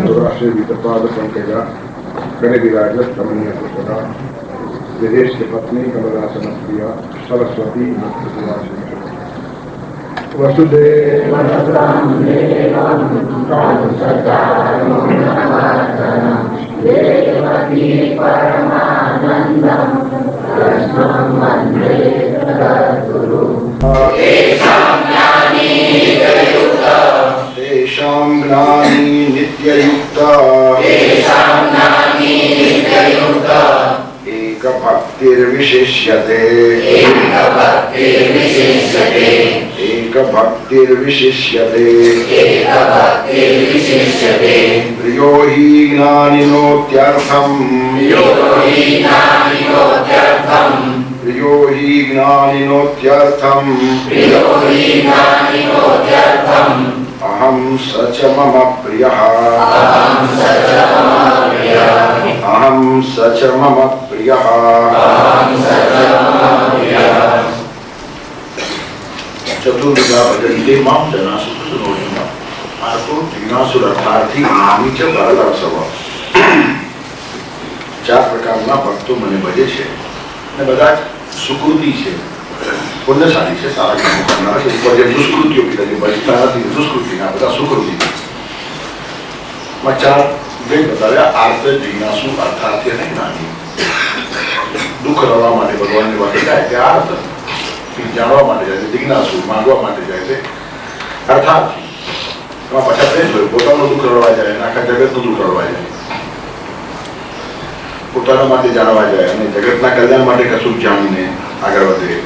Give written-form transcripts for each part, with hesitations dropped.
सौराष्ट्र वितपाद पंकजा गणविराज रमणीय कुशला विदेश की पत्नी कमलासन प्रिया सरस्वती वसुदेव तेषां ज्ञानी नित्ययुक्ता एक भक्तिर्विशिष्यते प्रियो हि ज्ञानिनोत्यर्थम् अहं स च मम प्रियः चतुर्विधा भजन्ते मां जनाः सुकृतनोऽर्जुनः आर्तो जिज्ञासुरर्थार्थी ज्ञानी च परलक्षव। चार प्रकारना भक्तो મને ભજે છે અને બધા સુકૃતિ છે, પુણ્યશાળી છે, સારા કામો કરનારા છે. ઉપર જે દુષ્કૃતિઓ કીધા છે ભજતા નથી, દુષ્કૃતિના બધા સુકૃતિ માં ચાર જે બતાવ્યા આર્ત જિજ્ઞાસુ અર્થાર્થી અને જ્ઞાની. દુઃખ રળવા માટે ભગવાનની પાસે જાય તે આર્ત, જાણવા માટે જાય છે જિજ્ઞાસુ, માંગવા માટે જાય છે અર્થાર્થી. એમાં પાછા તે જોયું પોતાનું દુઃખ રળવા જાય અને આખા જગતનું દુઃખ રળવા જાય, પોતાના માટે જાણવા જાય અને જગતના કલ્યાણ માટે કશું જાણીને આગળ વધે.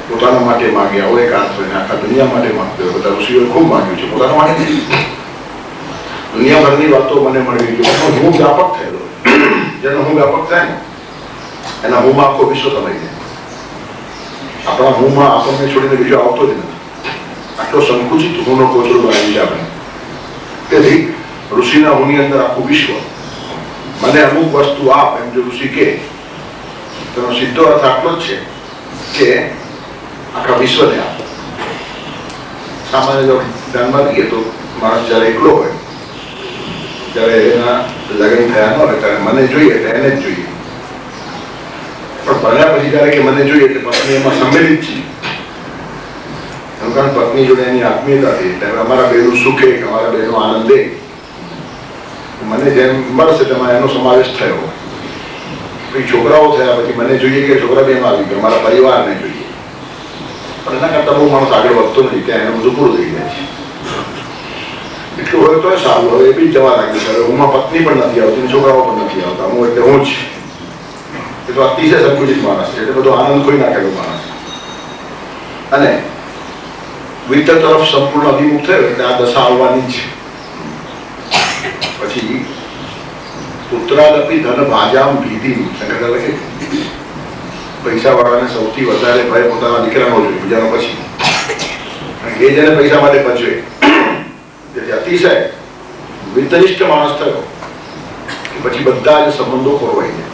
પોતાના માટે માગ્યા હોય એક આર્થ હોય, આખા દુનિયા માટે માંગતો હોય. બધા ઋષિઓએ ખૂબ માંગ્યું છે, પોતાના માટે નહીં. દુનિયાભરની વાતો મને મળવી જોઈએ. હું વ્યાપક થયેલો, જેનો હું વ્યાપક થાય ને એના હુંમાં આખો વિશ્વ સમાઈ જાય. આપણા હુંમાં આપણને છોડીને બીજો આવતો જ નથી. આટલો સંકુચિત હુંનો કોચરો બનાવી છે આપણે. તેથી ઋષિના હુંની અંદર આખું વિશ્વ, મને અમુક વસ્તુ આપ એમ જો ઋષિ કે તેનો સીધો અર્થ આટલો જ છે કે આખા વિશ્વને આપો. સામાન્ય જો ધ્યાનમાં લઈએ તો માણસ જયારે એકલો હોય, જયારે એના લગ્ન થયા ન હોય ત્યારે મને જોઈએ એટલે એને જ જોઈએ. પણ ભણ્યા પછી જયારે કે મને જોઈએ એટલે પત્ની એમાં સંમેલિત છે. એનું કારણ પત્ની જોડે એની આત્મીયતા થઈ એટલે અમારા બેનું સુખે, અમારા બેનો આનંદે મને જેમ મળશે તેમાં એનો સમાવેશ થયો. પછી છોકરાઓ થયા પછી મને જોઈએ કે છોકરા બી એમાં આવી ગયો, મારા પરિવારને જોઈએ. પણ એના કરતા બહુ માણસ આગળ વધતો નથી, ત્યાં એનું બધું પૂરું થઈ જાય છે. એટલું હોય તો સારું, હવે એ બી જવા લાગ્યું છે. હુંમાં પત્ની પણ નથી આવતી, છોકરાઓ પણ નથી આવતા, હું એટલે હું જ. એ તો અતિશય સંકુચિત માણસ છે, એટલે બધો આનંદ ખોઈ નાખેલો માણસ. અને વિતર તરફ સંપૂર્ણ અભિમુખ થયો એટલે આ દશા આવવાની જ છે. પછી પુત્રાદપી ધન ભાજામ ભીધી, શંકર લખે પૈસા વાળાને સૌથી વધારે ભય પોતાના દીકરાનો જોઈએ, બીજાનો પછી. એ જેને પૈસા માટે બચવે. તેથી અતિશય વિતરિષ્ઠ માણસ થયો પછી બધા જ સંબંધો ખોરવાઈ જાય.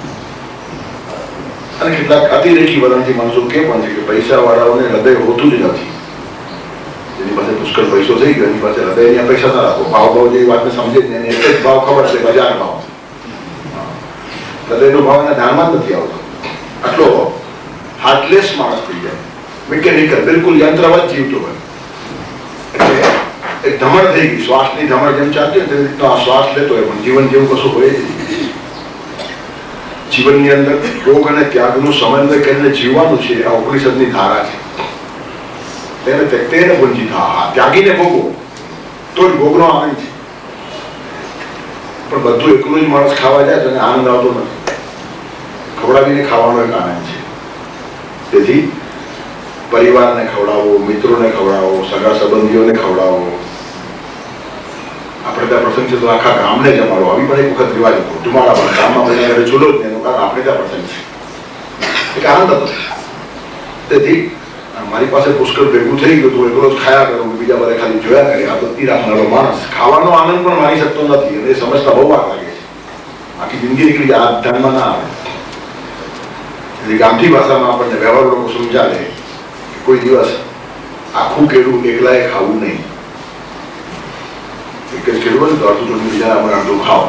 અને કેટલાક અતિરેકી વલણથી માણસો કે પણ છે કે પૈસા વાળાઓને હૃદય હોતું જ નથી. જેની પાસે પુષ્કળ પૈસો થઈ ગયો એની પાસે હૃદયની અપેક્ષા ના રાખો. ભાવ જેવી વાતને સમજે જ નહીં, એટલે જ ભાવ ખબર છે બજાર ભાવ. હૃદયનો ભાવ એના ધ્યાનમાં જ નથી આવતો. આટલો હાર્ટલેસ માણસ થઈ જાય, મિકેનિકલ, બિલકુલ યંત્રવત જીવતો હોય. એટલે એક ધમણ થઈ ગઈ, શ્વાસની ધમણ જેમ ચાલતી હોય તેવી રીતનો આ શ્વાસ લેતો હોય, પણ જીવન જેવું કશું હોય જ નહીં. જીવનની અંદર રોગ અને ત્યાગનું સમન્વય કરીને જીવવાનું છે. આ ઉપનિષદની ધારા છે. તેને ત્યક્તેન ભુંજીતા, ત્યાગીને ભોગવો તો જ ભોગનો આનંદ છે. પણ બધું એકલું જ માણસ ખાવા જાય તો એને આનંદ આવતો નથી. ખવડાવીને ખાવાનો એક આનંદ છે. તેથી પરિવારને ખવડાવો, મિત્રોને ખવડાવો, સગા સંબંધીઓને ખવડાવો. આપણે ત્યાં પ્રસંગ છે તો આખા ગામને જમાડો. આવી પણ એક વખત રિવાજ હતો. જમાડા પણ ગામમાં બધા ઘરે ચૂલો જ નહીં, એનું કારણ આપણે ત્યાં પ્રસંગ છે. એક આનંદ હતો. તેથી મારી પાસે પુષ્કળ ભેગું થઈ ગયું તો એકલો જ ખાયા કરું, બીજા બધા ખાલી જોયા કરે. આ બધી રાખનારો માણસ ખાવાનો આનંદ પણ માણી શકતો નથી, અને એ સમજતા બહુ વાર લાગે છે. આખી જિંદગી નીકળી જાય, આ ધ્યાનમાં ના આવે. એટલે ગામઠી ભાષામાં આપણને વ્યવહાર લોકો સમજાવે કે કોઈ દિવસ આખું કેળું એકલાએ ખાવું નહીં. એક જ ખેડૂત તો અડધું થોડું બીજા આપણે અડધું ખાઓ,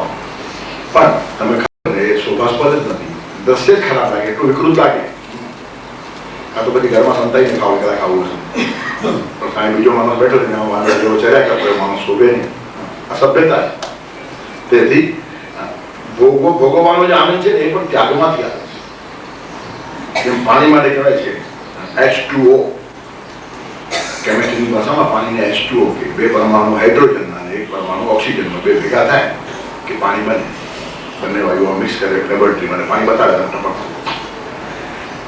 પણ તમે ખાઓ ને એ શોભાસ્પદ જ નથી, દ્રશ્ય જ ખરાબ લાગે, એટલું વિકૃત લાગે. આ તો પછી ઘરમાં સંતાઈને ખાવ કદાચ ખાવું છે, પણ કાંઈ બીજો માણસ બેઠો છે ને વાંદરા જેવો ચર્યા કરતો માણસ શોભે નહીં. આ સભ્યતા છે. તેથી ભોગવવાનો જે આનંદ છે ને એ પણ ત્યાગમાંથી આવે છે. જેમ પાણી માટે કહેવાય છે H2O, કેમિસ્ટ્રીની ભાષામાં પાણીને H2O કે બે પરમાણુ હાઇડ્રોજન અને એક પરમાણુ ઓક્સિજનનો બે ભેગા થાય કે પાણી બને. બંને વાયુઓ મિક્સ કરે લેબોરેટરીમાં પાણી બતાવે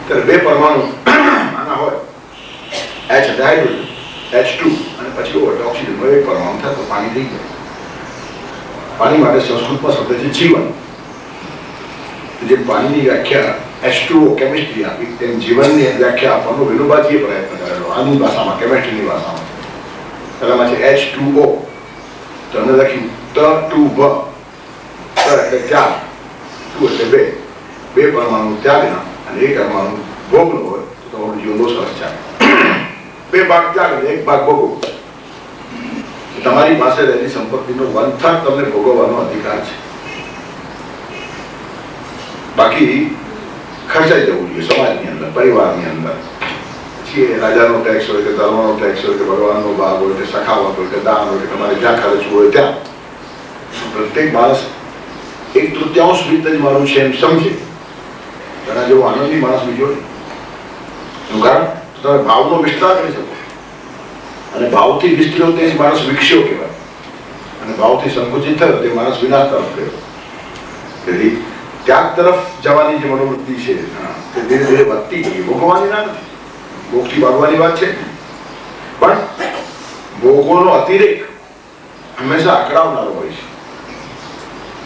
ત્યારે બે પરમાણુ આના હોય H એટલે હાઇડ્રોજન, H2 અને પછી O એટલે ઓક્સિજનનો એક પરમાણુ થાય તો પાણી થઈ જાય. પાણી માટે સંસ્કૃતમાં શબ્દ છે જીવન. જે પાણીની વ્યાખ્યા H2O કેમિસ્ટ્રી આપી તેમ જીવનની વ્યાખ્યા આપવાનો વિનોબાજીએ પ્રયત્ન કરેલો આની ભાષામાં, કેમિસ્ટ્રીની ભાષામાં. પહેલામાં છે H2O, તો એને લખ્યું T2V, એટલે ત્યાગ, ટુ એટલે બે પરમાણુ ત્યાગના અને એક પરમાણુ ભોગનો હોય તો તમારું જીવન બહુ સરસ ચાલે. બે ભાગ ત્યાગ અને એક ભાગ ભોગવો. તમારી પાસે રહેલી સંપત્તિનો 1/3 તમને ભોગવવાનો અધિકાર છે. બાકી ખર્ચાઈ જવું જોઈએ સમાજની અંદર, પરિવારની અંદર. પછી રાજાનો ટેક્સ હોય કે ધર્મનો ટેક્સ હોય કે ભગવાનનો ભાગ હોય કે સખાવત હોય કે દાન હોય કે તમારે જ્યાં ખર્ચવું હોય ત્યાં પ્રત્યેક માણસ 1/3 વિત્ત જ મારું છે એમ સમજે. એના જેવો આનંદી માણસ બીજો નહીં. એનું કારણ તમે ભાવનો વિસ્તાર કરી શકો, અને ભાવથી વિસ્તર્યો તે માણસ વિકસ્યો કહેવાય, અને ભાવથી સંકુચિત થયો તે માણસ વિનાશ તરફ ગયો. તેથી ત્યાગ તરફ જવાની જે મનોવૃત્તિ છે તે ધીરે ધીરે વધતી ગઈ. ભોગવવાની ના નથી, ભોગથી ભાગવાની વાત છે, પણ ભોગોનો અતિરેક હંમેશા અકળાવનારો હોય છે.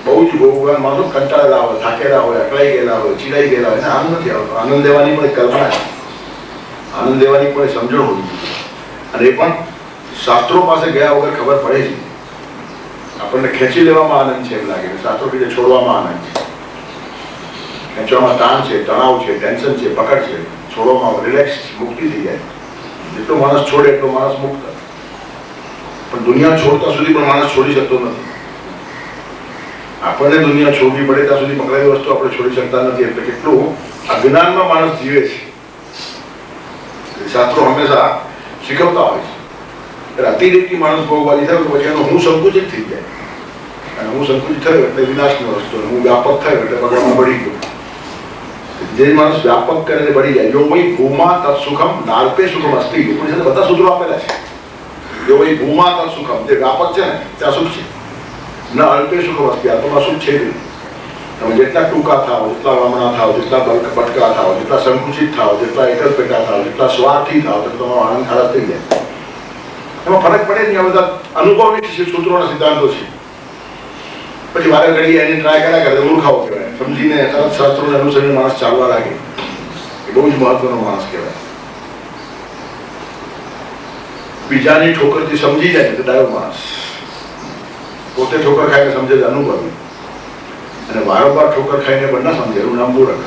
બહુ જ ભોગવાન માણસો કંટાળેલા હોય, થાકેલા હોય, અકળાઈ ગયેલા હોય, ચીડાઈ ગયેલા હોય, આનંદ નથી આવતો. આનંદ લેવાની પણ કલ્પના છે, આનંદ લેવાની પણ સમજણ હોવી જોઈએ, અને એ પણ શાસ્ત્રો પાસે ગયા વગર ખબર પડે છે. આપણને ખેંચી લેવામાં આનંદ છે એમ લાગે, શાસ્ત્રો કીધે છોડવામાં આનંદ છે. ખેંચવામાં તાણ છે, તણાવ છે, ટેન્શન છે, પકડ છે. છોડવામાં રિલેક્સ, મુક્તિ થઈ જાય. જેટલો માણસ છોડે એટલો માણસ મુક્ત. પણ દુનિયા છોડતા સુધી પણ માણસ છોડી શકતો નથી. આપણને દુનિયા છોડવી પડે ત્યાં સુધી પકડાયેલી વસ્તુ આપણે છોડી શકતા નથી. એટલે કેટલું અજ્ઞાનમાં માણસ જીવે છે. શાસ્ત્રો હંમેશા શીખવતા હોય છે. અતિરેકી માણસ ભોગવાદી થયો પછી એનો હું સંકુચિત થઈ જાય, અને હું સંકુચિત થયો એટલે વિનાશનો રસ્તો, હું વ્યાપક થયો એટલે ભગવાનમાં બળી ગયો. જે માણસ વ્યાપક કરીને બળી જાય, જો વહી ભૂમા તત્ સુખમ નાલ્પે સુખમ અસ્તિ, ઉપનિષદે બધા સૂત્રો આપેલા છે. જો વહી ભૂમા તત્ સુખમ, જે વ્યાપક છે ને ત્યાં સુખ છે, ન અલ્પે સુખમ અસ્તિ, આત્મા સુખ છે નહીં. તમે જેટલા ટૂંકા થાઓ, જેટલા વામણા થાઓ, જેટલા બટકા થાઓ, જેટલા સંકુચિત થાઓ, જેટલા એકલ પેટા થાઓ, જેટલા સ્વાર્થી થાઓ, તેટલો તમારો આનંદ ખરાબ થઈ જાય. એમાં ફરક પડે નહીં. આ બધા અનુભવની સૂત્રોના સિદ્ધાંતો છે. પછી વારે ઘડી એની ટ્રાય કર્યા કરે મૂર્ખાઓ કહેવાય. સમજીને તરત શાસ્ત્રોને અનુસરીને માણસ ચાલવા લાગે, એ બહુ જ મહત્વનો માણસ કહેવાય. બીજાની ઠોકરથી સમજી જાય તો ડાયો માણસ. પોતે ઠોકર ખાઈને સમજે તો અનુભવી, અને વારંવાર ઠોકર ખાઈને પણ ના સમજે એનું નામ મૂર્ખ.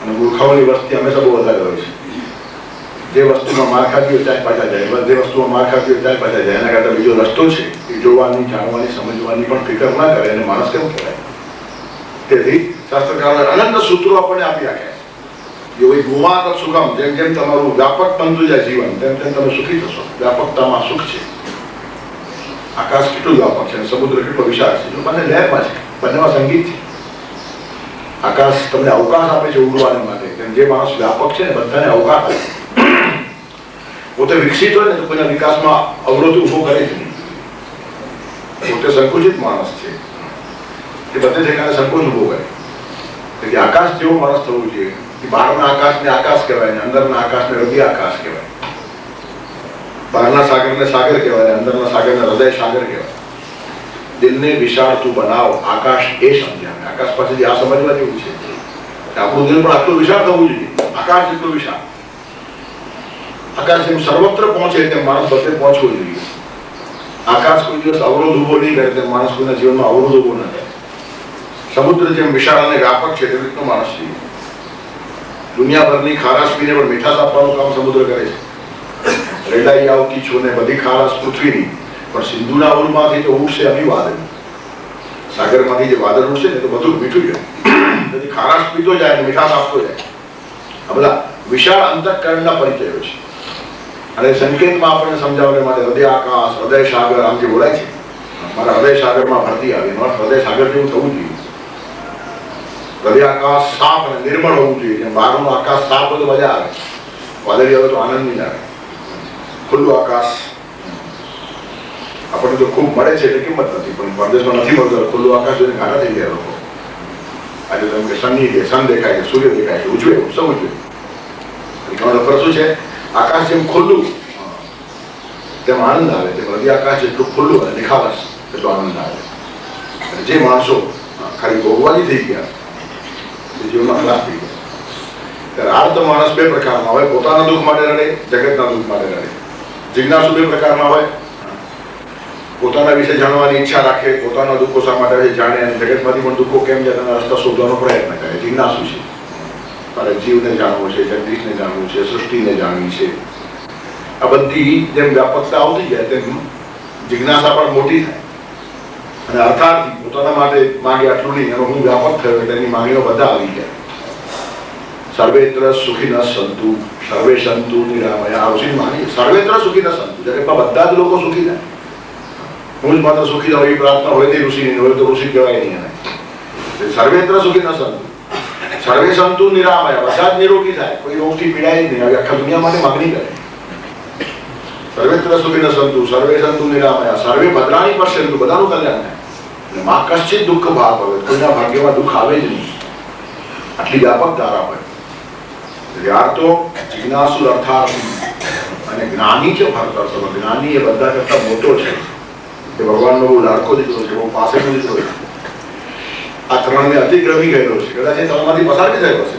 અને મૂર્ખાઓની વસ્તી હંમેશા બહુ વધારે હોય છે. જે વસ્તુમાં માર ખાતી હોય ત્યાં પાછા જાય, જે વસ્તુમાં માર ખાતી હોય ત્યાં પાછા જાય. એના કરતાં બીજો રસ્તો છે એ જોવાની, જાણવાની, સમજવાની પણ ફિકર ના કરે, અને માણસ કેમ કહેવાય. તેથી શાસ્ત્રકારોએ અનંત સૂત્રો આપણને આપી રાખ્યા છે. એ ગુમા તત્ સુખમ, જેમ જેમ તમારું વ્યાપક બનતું જાય જીવન, તેમ તેમ તમે સુખી થશો. વ્યાપકતામાં સુખ છે. આકાશ કેટલું વ્યાપક છે, સમુદ્ર કેટલો વિશાળ છે, બંને લહેરમાં છે, બંનેમાં સંગીત છે. આકાશ તમને અવકાશ આપે છે ઉડવાને માટે, જે માણસ વ્યાપક છે ને બધાને અવકાશ આપે. પોતે વિકસિત હોય ને તો કોઈના વિકાસમાં અવરોધ ઉભો કરે છે નહીં. પોતે સંકુચિત માણસ છે, એ બધે ઠેકાણે સંકોચ ઉભો કરે. એટલે આકાશ જેવો માણસ થવું જોઈએ. બહારના આકાશને આકાશ કહેવાય, ને અંદરના આકાશને હૃદય આકાશ કહેવાય. બહારના સાગરને સાગર કહેવાય, અંદરના સાગરને હૃદય સાગર કહેવાય. દિલને વિશાળ તું બનાવ, આકાશ એ સમજ્યા. આકાશ પાસેથી આ સમજવા જેવું છે. આપણું દિલ પણ આટલું વિશાળ થવું જોઈએ, આકાશ જેટલું વિશાળ. આકાશ જેમ સર્વત્ર પહોંચે તેમ માણસ બધે પહોંચવું જોઈએ. આકાશ કોઈ દિવસ અવરોધ ઉભો નહીં કરે તેમ માણસ કોઈના જીવનમાં અવરોધ ઉભો ન થાય. સમુદ્ર જેમ વિશાળ અને વ્યાપક છે તેવી રીતનો માણસ છે. દુનિયાભરની ખારાશ પીને પણ મીઠાશ આપવાનું કામ સમુદ્ર કરે છે. રેડાઈ આવતી છું ને બધી ખારાશ પૃથ્વીની, પણ સિંધુના ઉલમાંથી તો ઉઠશે અભિવાદન. સાગરમાંથી જે વાદળ ઉઠશે ને તો બધું મીઠું જાય, તેથી ખારાશ પીતો જાય અને મીઠાશ આપતો જાય. આ બધા વિશાળ અંતઃકરણના પરિચયો છે. અને સંકેતમાં આપણને સમજાવવા માટે હૃદય આકાશ, હૃદય સાગર આમ જે બોલાય છે, મારા હૃદય સાગરમાં ભરતી આવી, હૃદય સાગર જેવું થવું જોઈએ. હૃદય આકાશ સાફ અને નિર્મળ હોવું જોઈએ. જેમ બહારનું આકાશ સાફ હોય તો મજા આવે, વાદળી આવે તો આનંદ નહીં લાગે. ખુલ્લું આકાશ આપણને તો ખૂબ મળે છે એટલે કિંમત નથી, પણ પરદેશમાં નથી મળતું. ખુલ્લું આકાશ જોઈને ઘાટા થઈ ગયા લોકો. આજે તો એમ કે સન દેખાય છે, સૂર્ય દેખાય છે, ઉજવે, ઉત્સવ ઉજવે. ઘણો ફરક શું છે? આકાશ જેમ ખુલ્લું તેમ આનંદ આવે, તેમ હૃદય આકાશ જેટલું ખુલ્લું અને નિખાલસ એટલો આનંદ આવે. અને જે માણસો ખાલી ભોગવાજી થઈ ગયા, એ જીવનમાં ખલાસ થઈ ગયા. ત્યારે આર્ત માણસ બે પ્રકારમાં હોય, પોતાના દુઃખ માટે રડે, જગતના દુઃખ માટે રડે. જિજ્ઞાસુ બે પ્રકારના હોય, પોતાના વિશે જાણવાની ઈચ્છા રાખે, પોતાના દુઃખો શા માટે જાણે અને જગતમાંથી પણ દુઃખો કેમ જાય તેના રસ્તા શોધવાનો પ્રયત્ન કરે. જિજ્ઞાસુ છે, તારે જીવને જાણવું છે, જગદીશને જાણવું છે, સૃષ્ટિને જાણવી છે. આ બધી જેમ વ્યાપકતા આવતી જાય તેમ જિજ્ઞાસા પણ મોટી થાય. અને અર્થાર્થી પોતાના માટે માંગે આટલું નહીં, એનો હું વ્યાપક થયો એટલે એની માંગણીઓ બધા આવી જાય. સર્વેત્ર સુખી ન સંતુ, સર્વે સંતુ નિરામયા. ઋષિની માંગણી સર્વેત્ર સુખી ન સંતુ, જગતમાં બધા જ લોકો સુખી થાય. હું જ માત્ર સુખી થાવ એવી પ્રાર્થના હોય નહીં ઋષિની, હોય તો ઋષિ કહેવાય નહીં એને. સર્વેત્ર સુખી ન સંતુ, સર્વે સંતુ નિરામયા. બધા જ નિરોગી થાય, કોઈ રોગથી પીડાય નહીં. આવી આખા દુનિયા માટે માંગણી કરે. સર્વેત્ર સુખી ન સંતુ, સર્વે સંતુ નિરામયા, સર્વે ભદ્રાણી પશ્યંતુ. બધાનું કલ્યાણ થાય. અને માં કશ્ચિત દુઃખ ભાગ આવે, કોઈના ભાગ્યમાં દુઃખ આવે જ નહીં. આટલી વ્યાપક ધારા હોય. ત્યાર તો જિજ્ઞાસુ અર્થાર્થી અને જ્ઞાની છે. ભરતર્ષભ જ્ઞાની એ બધા કરતા મોટો છે. એ ભગવાનનો બહુ લાડકો દીકરો છે, બહુ પાસેનો દીકરો છે. આ ત્રણને અતિક્રમી ગયેલો છે. કદાચ એ ત્રણમાંથી પસાર બી થયેલો છે.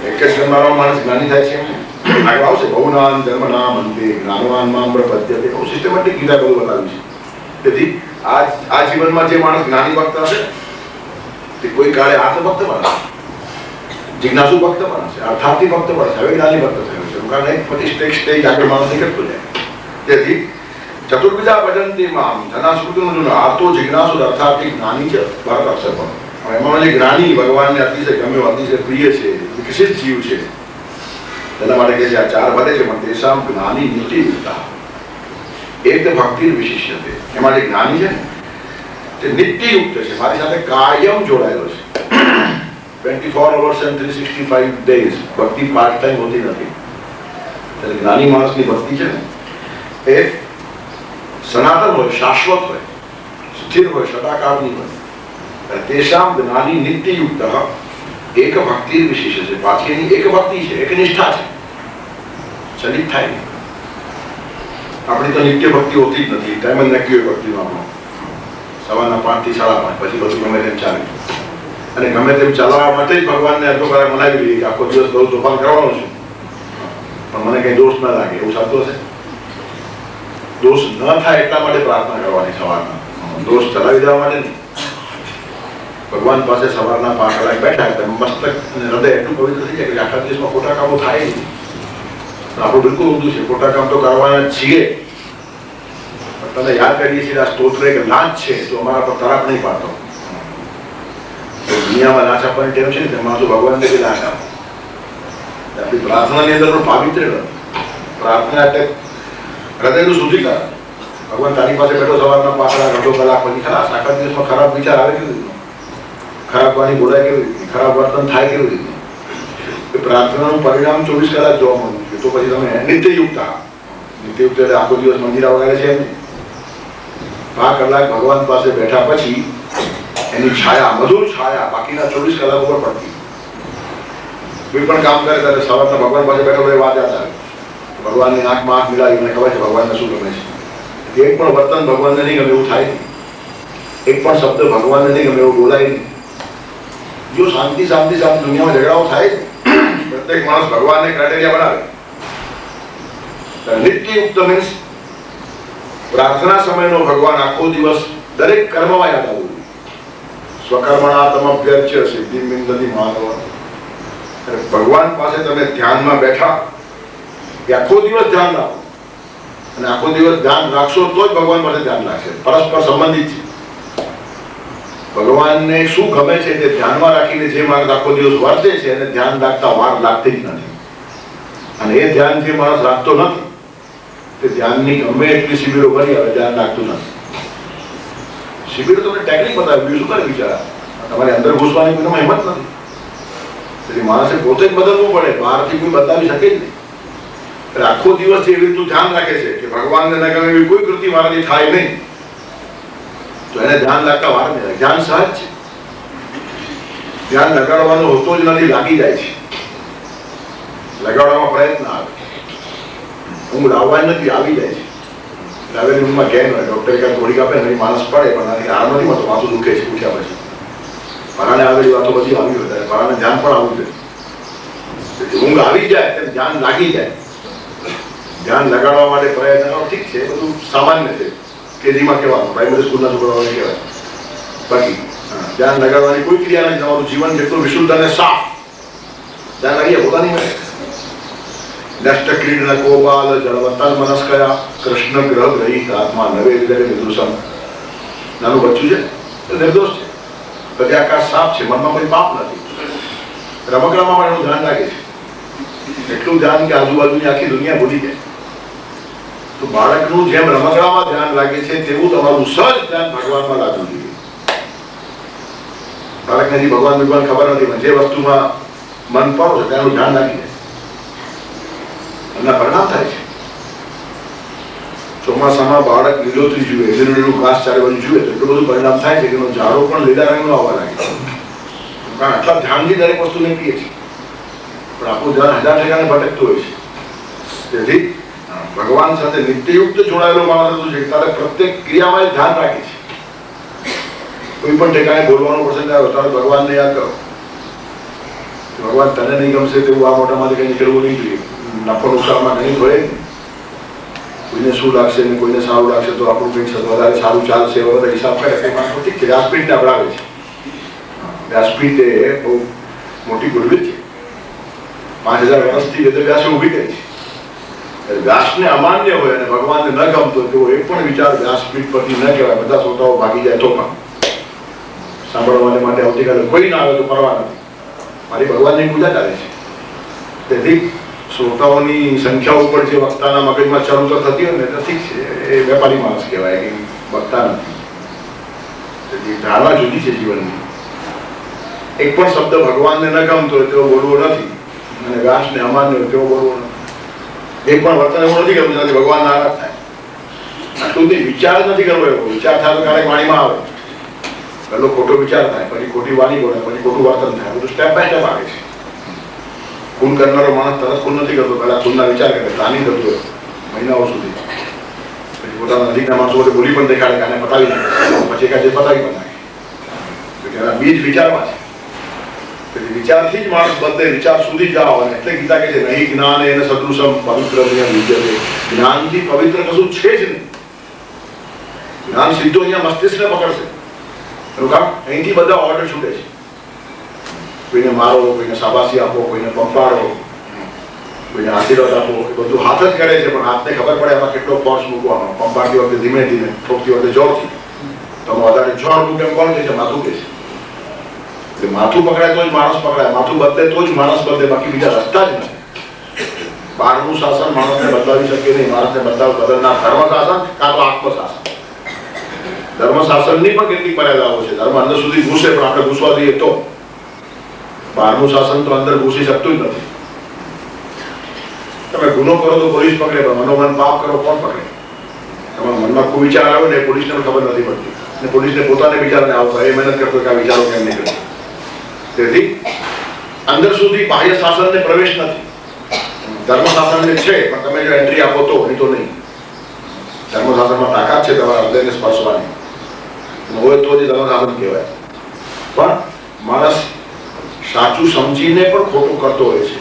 એક જ જન્માનો માણસ જ્ઞાની થાય છે એમ આગળ આવશે. બહુનામ જન્મનામ અંતે જ્ઞાનવાન મામ પ્રપદ્યતે. બહુ સિસ્ટમેટિક ગીતા બધું બતાવ્યું છે. તેથી આ જીવનમાં જે માણસ જ્ઞાની ભક્ત હશે તે કોઈ કાળે આર્થ ભક્ત બનશે, જિજ્ઞાસુ ભક્ત બનશે, અર્થાર્થી ભક્ત બનશે. હવે જ્ઞાની ભક્ત થયું છે, કારણ એક પછી સ્ટેજ આગળ માણસ નીકળતો જાય. તેથી ચતુર્ભુજા ભજંતી મામ ધનાસ્મૃતિનું જૂનું આર્તો જિજ્ઞાસુ અર્થાર્થી જ્ઞાની છે. ભરતર્ષભ એમાં જે જ્ઞાની ભગવાનને અતિશય ગમ્યો, અતિશય પ્રિય છે, વિકસિત જીવ છે, એના માટે કે આ ચાર પદે છે. પણ તેસામ જ્ઞાની નિત્યયુક્તા એક ભક્તિ વિશિષ્યતે. એમાં જે જ્ઞાની છે ને તે નિત્યયુક્ત છે, મારી સાથે કાયમ જોડાયેલો છે. 24 hours and 365 days. ભક્તિ પાર્ટ ટાઈમ હોતી નથી. એટલે જ્ઞાની માણસની ભક્તિ છે ને એ સનાતન હોય, શાશ્વત હોય, સ્થિર હોય, સદાકાળની હોય. તેસામ જ્ઞાની નિત્યયુક્ત એક ભક્તિ વિશેષ છે. પાછળની એક ભક્તિ છે, એક નિષ્ઠા છે, ચલિત થાય નહીં. આપણી તો નિત્ય ભક્તિ હોતી જ નથી. ટાઈમ જ નક્કી હોય ભક્તિનો આપણો, સવારના 5 થી 5:30, પછી બધું ગમે તેમ ચાલે. અને ગમે તેમ ચાલવા માટે જ ભગવાનને અડધો કલાક મનાવી લઈએ કે આખો દિવસ બહુ તોફાન કરવાનો છું, પણ મને કઈ દોષ ના લાગે એવું સાચું હશે. દોષ ન થાય એટલા માટે પ્રાર્થના કરવાની સવારના, દોષ ચલાવી દેવા માટે નહીં. ભગવાન પાસે સવારના 5 કલાક બેઠા, મસ્તક અને હૃદય એટલું પવિત્ર થઈ જાય કે આખા દિવસમાં ખોટા કામો થાય નહીં. આપણું બિલકુલ ઊંધું છે, ખોટા કામ તો કરવાના છીએ, પણ તને યાદ કરીએ છીએ આ સ્તોત્ર એક લાંચ છે તો અમારા પર તરાપ નહીં પાડતો. દુનિયામાં લાંચ આપવાની ટેવ છે ને તેમાં તો ભગવાનને બી લાંચ આપો. આપણી પ્રાર્થનાની અંદર પણ પાવિત્ર પ્રાર્થના એટલે હૃદયનું શુદ્ધિકરણ. ભગવાન તારી પાસે બેઠો સવારના 5 કલાક, અડધો કલાક, પછી ખરા આખા દિવસમાં ખરાબ વિચાર આવે કેવી રીતે, ખરાબ વાણી બોલાય કેવી રીતે, ખરાબ વર્તન થાય કેવી રીતે. પ્રાર્થનાનું પરિણામ 24 કલાક જોવા મળવું જોઈએ. તો પછી તમે નિત્યયુક્ત એટલે આખો દિવસ મંદિરા વગાડે છે એમ 5 કલાક ભગવાન પાસે બેઠા પછી એની છાયા, મધુર છાયા બાકીના 24 કલાક ઉપર પડતી. કોઈ પણ કામ કરે ત્યારે સવારના ભગવાન પાસે બેઠો એ વાત યાદ આવે. ભગવાનની આંખમાં આંખ મિલાવી મને ખબર છે ભગવાનને શું ગમે છે. એક પણ વર્તન ભગવાનને નહીં ગમે એવું થાય નહીં, એક પણ શબ્દ ભગવાનને નહીં ગમે એવું બોલાય નહીં. જો શાંતિ દુનિયામાં ઝઘડાઓ થાય, પ્રત્યેક માણસ ભગવાનને ક્રાઇટેરિયા બનાવે. નિત્યયુક્ત મીન્સ પ્રાર્થના સમયનો ભગવાન આખો દિવસ દરેક કર્મમાં યાદ આવવું. સ્વકર્મણા તમભ્યર્ચ્ય સિદ્ધિ મિંદતિ માનવ. ભગવાન પાસે તમે ધ્યાનમાં બેઠા, આખો દિવસ ધ્યાન રાખો. અને આખો દિવસ ધ્યાન રાખશો તો જ ભગવાન પાસે ધ્યાન રાખશે. પરસ્પર સંબંધિત છે. ભગવાનને શું ગમે છે તે ધ્યાનમાં રાખીને જે માણસ આખો દિવસ વર્તે છે એને ધ્યાન રાખતા વાર લાગતી જ નથી. અને એ ધ્યાન જે માણસ રાખતો નથી તે ધ્યાનની ગમે એટલી શિબિરો કરી આવે ધ્યાન રાખતું નથી. શિબિરો તમને ટેકનિક બતાવે, બીજું શું કરે બિચારા, તમારી અંદર ઘૂસવાની કોઈ હિંમત નથી. તેથી માણસે પોતે જ બદલવું પડે, બહારથી કોઈ બદલાવી શકે જ નહીં. આખો દિવસ એવી રીતનું ધ્યાન રાખે છે કે ભગવાનને ન ગમે એવી કોઈ કૃતિ મારાથી થાય નહીં, તો એને ધ્યાન રાખતા વાર નહીં લાગે. ધ્યાન સહજ છે, ધ્યાન લગાડવાનો હોતો જ નથી, લાગી જાય છે. લગાડવામાં પ્રયત્ન આવે, ઊંઘ લાવવા નથી, આવી જાય છે. આવેલી ઊંઘમાં કેમ હોય, ડોક્ટર કાંઈ થોડીક આપે ને માણસ પડે, પણ આરામ નથી મળતો, માથું દુખે છે ઉઠ્યા પછી. પરાણે આવેલી વાતો બધી આવી હોય, પરાણે ધ્યાન પણ આવવું જોઈએ. ઊંઘ આવી જાય તેમ ધ્યાન લાગી જાય. ધ્યાન લગાડવા માટે પ્રયત્ન ઠીક છે, બધું સામાન્ય છે, કેજીમાં કહેવાનું, પ્રાઇમરી સ્કૂલના છોકરાઓને કહેવાય. બાકી ધ્યાન લગાડવાની કોઈ ક્રિયા નથી. તમારું જીવન જેટલું વિશુદ્ધ અને સાફ ધ્યાન લાગીએ પોતાની મળે. નષ્ટ ક્રીડ કોબાલ જળવતલ મનસ્કયા કૃષ્ણ ગ્રહ ગ્રહિત આત્મા નવે નિર્દોષમ. નાનું બચ્ચું છે તો નિર્દોષ છે, પ્રત્યાકાશ સાફ છે, મનમાં કોઈ પાપ નથી. રમકડામાં પણ એનું ધ્યાન લાગે છે, એટલું ધ્યાન કે આજુબાજુની આખી દુનિયા ભૂલી જાય. તો બાળકનું જેમ રમકડામાં ધ્યાન લાગે છે તેવું તમારું સહજ ધ્યાન ભગવાનમાં લાગવું જોઈએ. બાળકને હજી ભગવાન ખબર નથી, પણ જે વસ્તુમાં મન પડો છે તેનું ધ્યાન લાગી જાય. એમના પરિણામ થાય છે. ચોમાસામાં બાળક લીલોતરી જુએ, લીલું ઘાસ ચારે બાજુ જુએ તો એટલું બધું પરિણામ થાય છે કે એનો ઝાડો પણ લીલા રંગનો આવવા લાગે છે. કારણ આટલા ધ્યાનથી દરેક વસ્તુને પીએ છે, પણ આપણું ધ્યાન હજાર ઠેકાણે ભટકતું હોય છે. તેથી ભગવાન સાથે નિત્યયુક્ત જોડાયેલો માણસ છે ત્યારે પ્રત્યેક ક્રિયામાં ધ્યાન રાખે છે. કોઈ પણ ઠેકાણે બોલવાનો પ્રસંગ આવ્યો ત્યારે ભગવાનને યાદ કરો. ભગવાન તને નહીં ગમશે તેવું આ મોટામાંથી કઈ નીકળવું નહીં જોઈએ. નફો નુકસાનમાં નહીં હોય. કોઈને શું લાગશે ને કોઈને સારું લાગશે તો આપણું કંઈક વધારે સારું ચાલશે વગેરે હિસાબ કરે. ઠીક છે, વ્યાસપીઠને અપડાવે છે. વ્યાસપીઠ એ બહુ મોટી ગુરબીર છે. 5000 વર્ષથી વેદવ્યાસે ઊભી કરી છે. વ્યાસને અમાન્ય હોય અને ભગવાનને ન ગમતો તેવો એક પણ વિચાર વ્યાસપીઠ પરથી ન કહેવાય. બધા શ્રોતાઓ ભાગી જાય તો પણ સાંભળવા માટે આવતીકાલે કોઈ ના આવે તો પરવા નથી. મારી ભગવાનની પૂજા ચાલે છે. તેથી શ્રોતાઓની સંખ્યા ઉપર જે વક્તાના મગજમાં ચરુતર થતી હોય ને તો ઠીક છે, એ વેપારી માણસ કહેવાય કે વક્તા નથી. તેથી ધારણા જુદી છે જીવનની. એક પણ શબ્દ ભગવાનને ન ગમતો હોય તેવો બોલવો નથી, અને વ્યાસને અમાન્ય હોય તેવો બોલવો નથી. એક પણ વર્તન એવું નથી કરવું જેનાથી ભગવાન નારાજ થાય. આટલું નહીં, વિચાર નથી કરવો એવો. વિચાર થાય તો ક્યારેક વાણીમાં આવે, પહેલો ખોટો વિચાર થાય, પછી ખોટી વાણી બોલે, પછી ખોટું વર્તન થાય. બધું સ્ટેપ બાય સ્ટેપ આવે છે. ખૂન કરનારો માણસ તરત ખૂન નથી કરતો, પહેલા ખૂનના વિચાર કરે, પ્લાનિંગ કરતો હોય મહિનાઓ સુધી. પછી પોતાના નજીકના માણસો વડે બોલી પણ દેખાડે કે આને પતાવી નાખે, પછી એકાદ પતાવી પણ નાખે. એના બીજ વિચારમાં છે. તેથી વિચારથી જ માણસ બધે વિચાર સુધી જાઓ. અને એટલે ગીતા કહે છે નહીં જ્ઞાન એને સદૃશમ પવિત્ર વિદ્યતે. જ્ઞાનથી પવિત્ર કશું છે જ નહીં. જ્ઞાન સીધો અહીંયા મસ્તિષ્કને પકડશે. એનું કામ અહીંથી બધા ઓર્ડર છૂટે છે. કોઈને મારો, કોઈને શાબાશી આપો, કોઈને પંપાડો, કોઈને આશીર્વાદ આપો, એ બધું હાથ જ કરે છે. પણ હાથને ખબર પડે એમાં કેટલો ફોર્સ મૂકવાનો. પંપાડતી વખતે ધીમે ધીમે, ઠોકતી વખતે જોરથી. તો વધારે જોર મૂકે કોણ કહે છે? માથું કહે છે. એટલે માથું પકડાય તો જ માણસ પકડાય, માથું બદલે તો જ માણસ બદલે, બાકી બીજા રસ્તા જ નથી. બહારનું શાસન માણસને બદલાવી શકે નહીં. માણસને બદલનાર ધર્મ શાસન કાં તો આત્મ શાસન. ધર્મ શાસનની પણ કેટલીક મર્યાદાઓ છે. ધર્મ અંદર સુધી ઘૂસે, પણ આપણે ઘૂસવા દઈએ તો. બહારનું શાસન તો અંદર ઘૂસી શકતું જ નથી. તમે ગુનો કરો તો પોલીસ પકડે, પણ મનોમન પાપ કરો કોણ પકડે? તમારા મનમાં કોઈ વિચાર આવ્યો ને પોલીસને ખબર નથી પડતી, અને પોલીસને પોતાને વિચારને આવતા એ મહેનત કરતો કે આ વિચારો કેમ નીકળે. તેથી અંદર સુધી બાહ્ય શાસનને પ્રવેશ નથી. ધર્મ શાસનને છે, પણ તમે જો એન્ટ્રી આપો તો, નહીં તો નહીં. ધર્મ શાસનમાં તાકાત છે તમારા હૃદયને સ્પર્શવાની, હોય તો જ ધર્મ શાસન કહેવાય. પણ માણસ સાચું સમજીને પણ ખોટું કરતો હોય છે.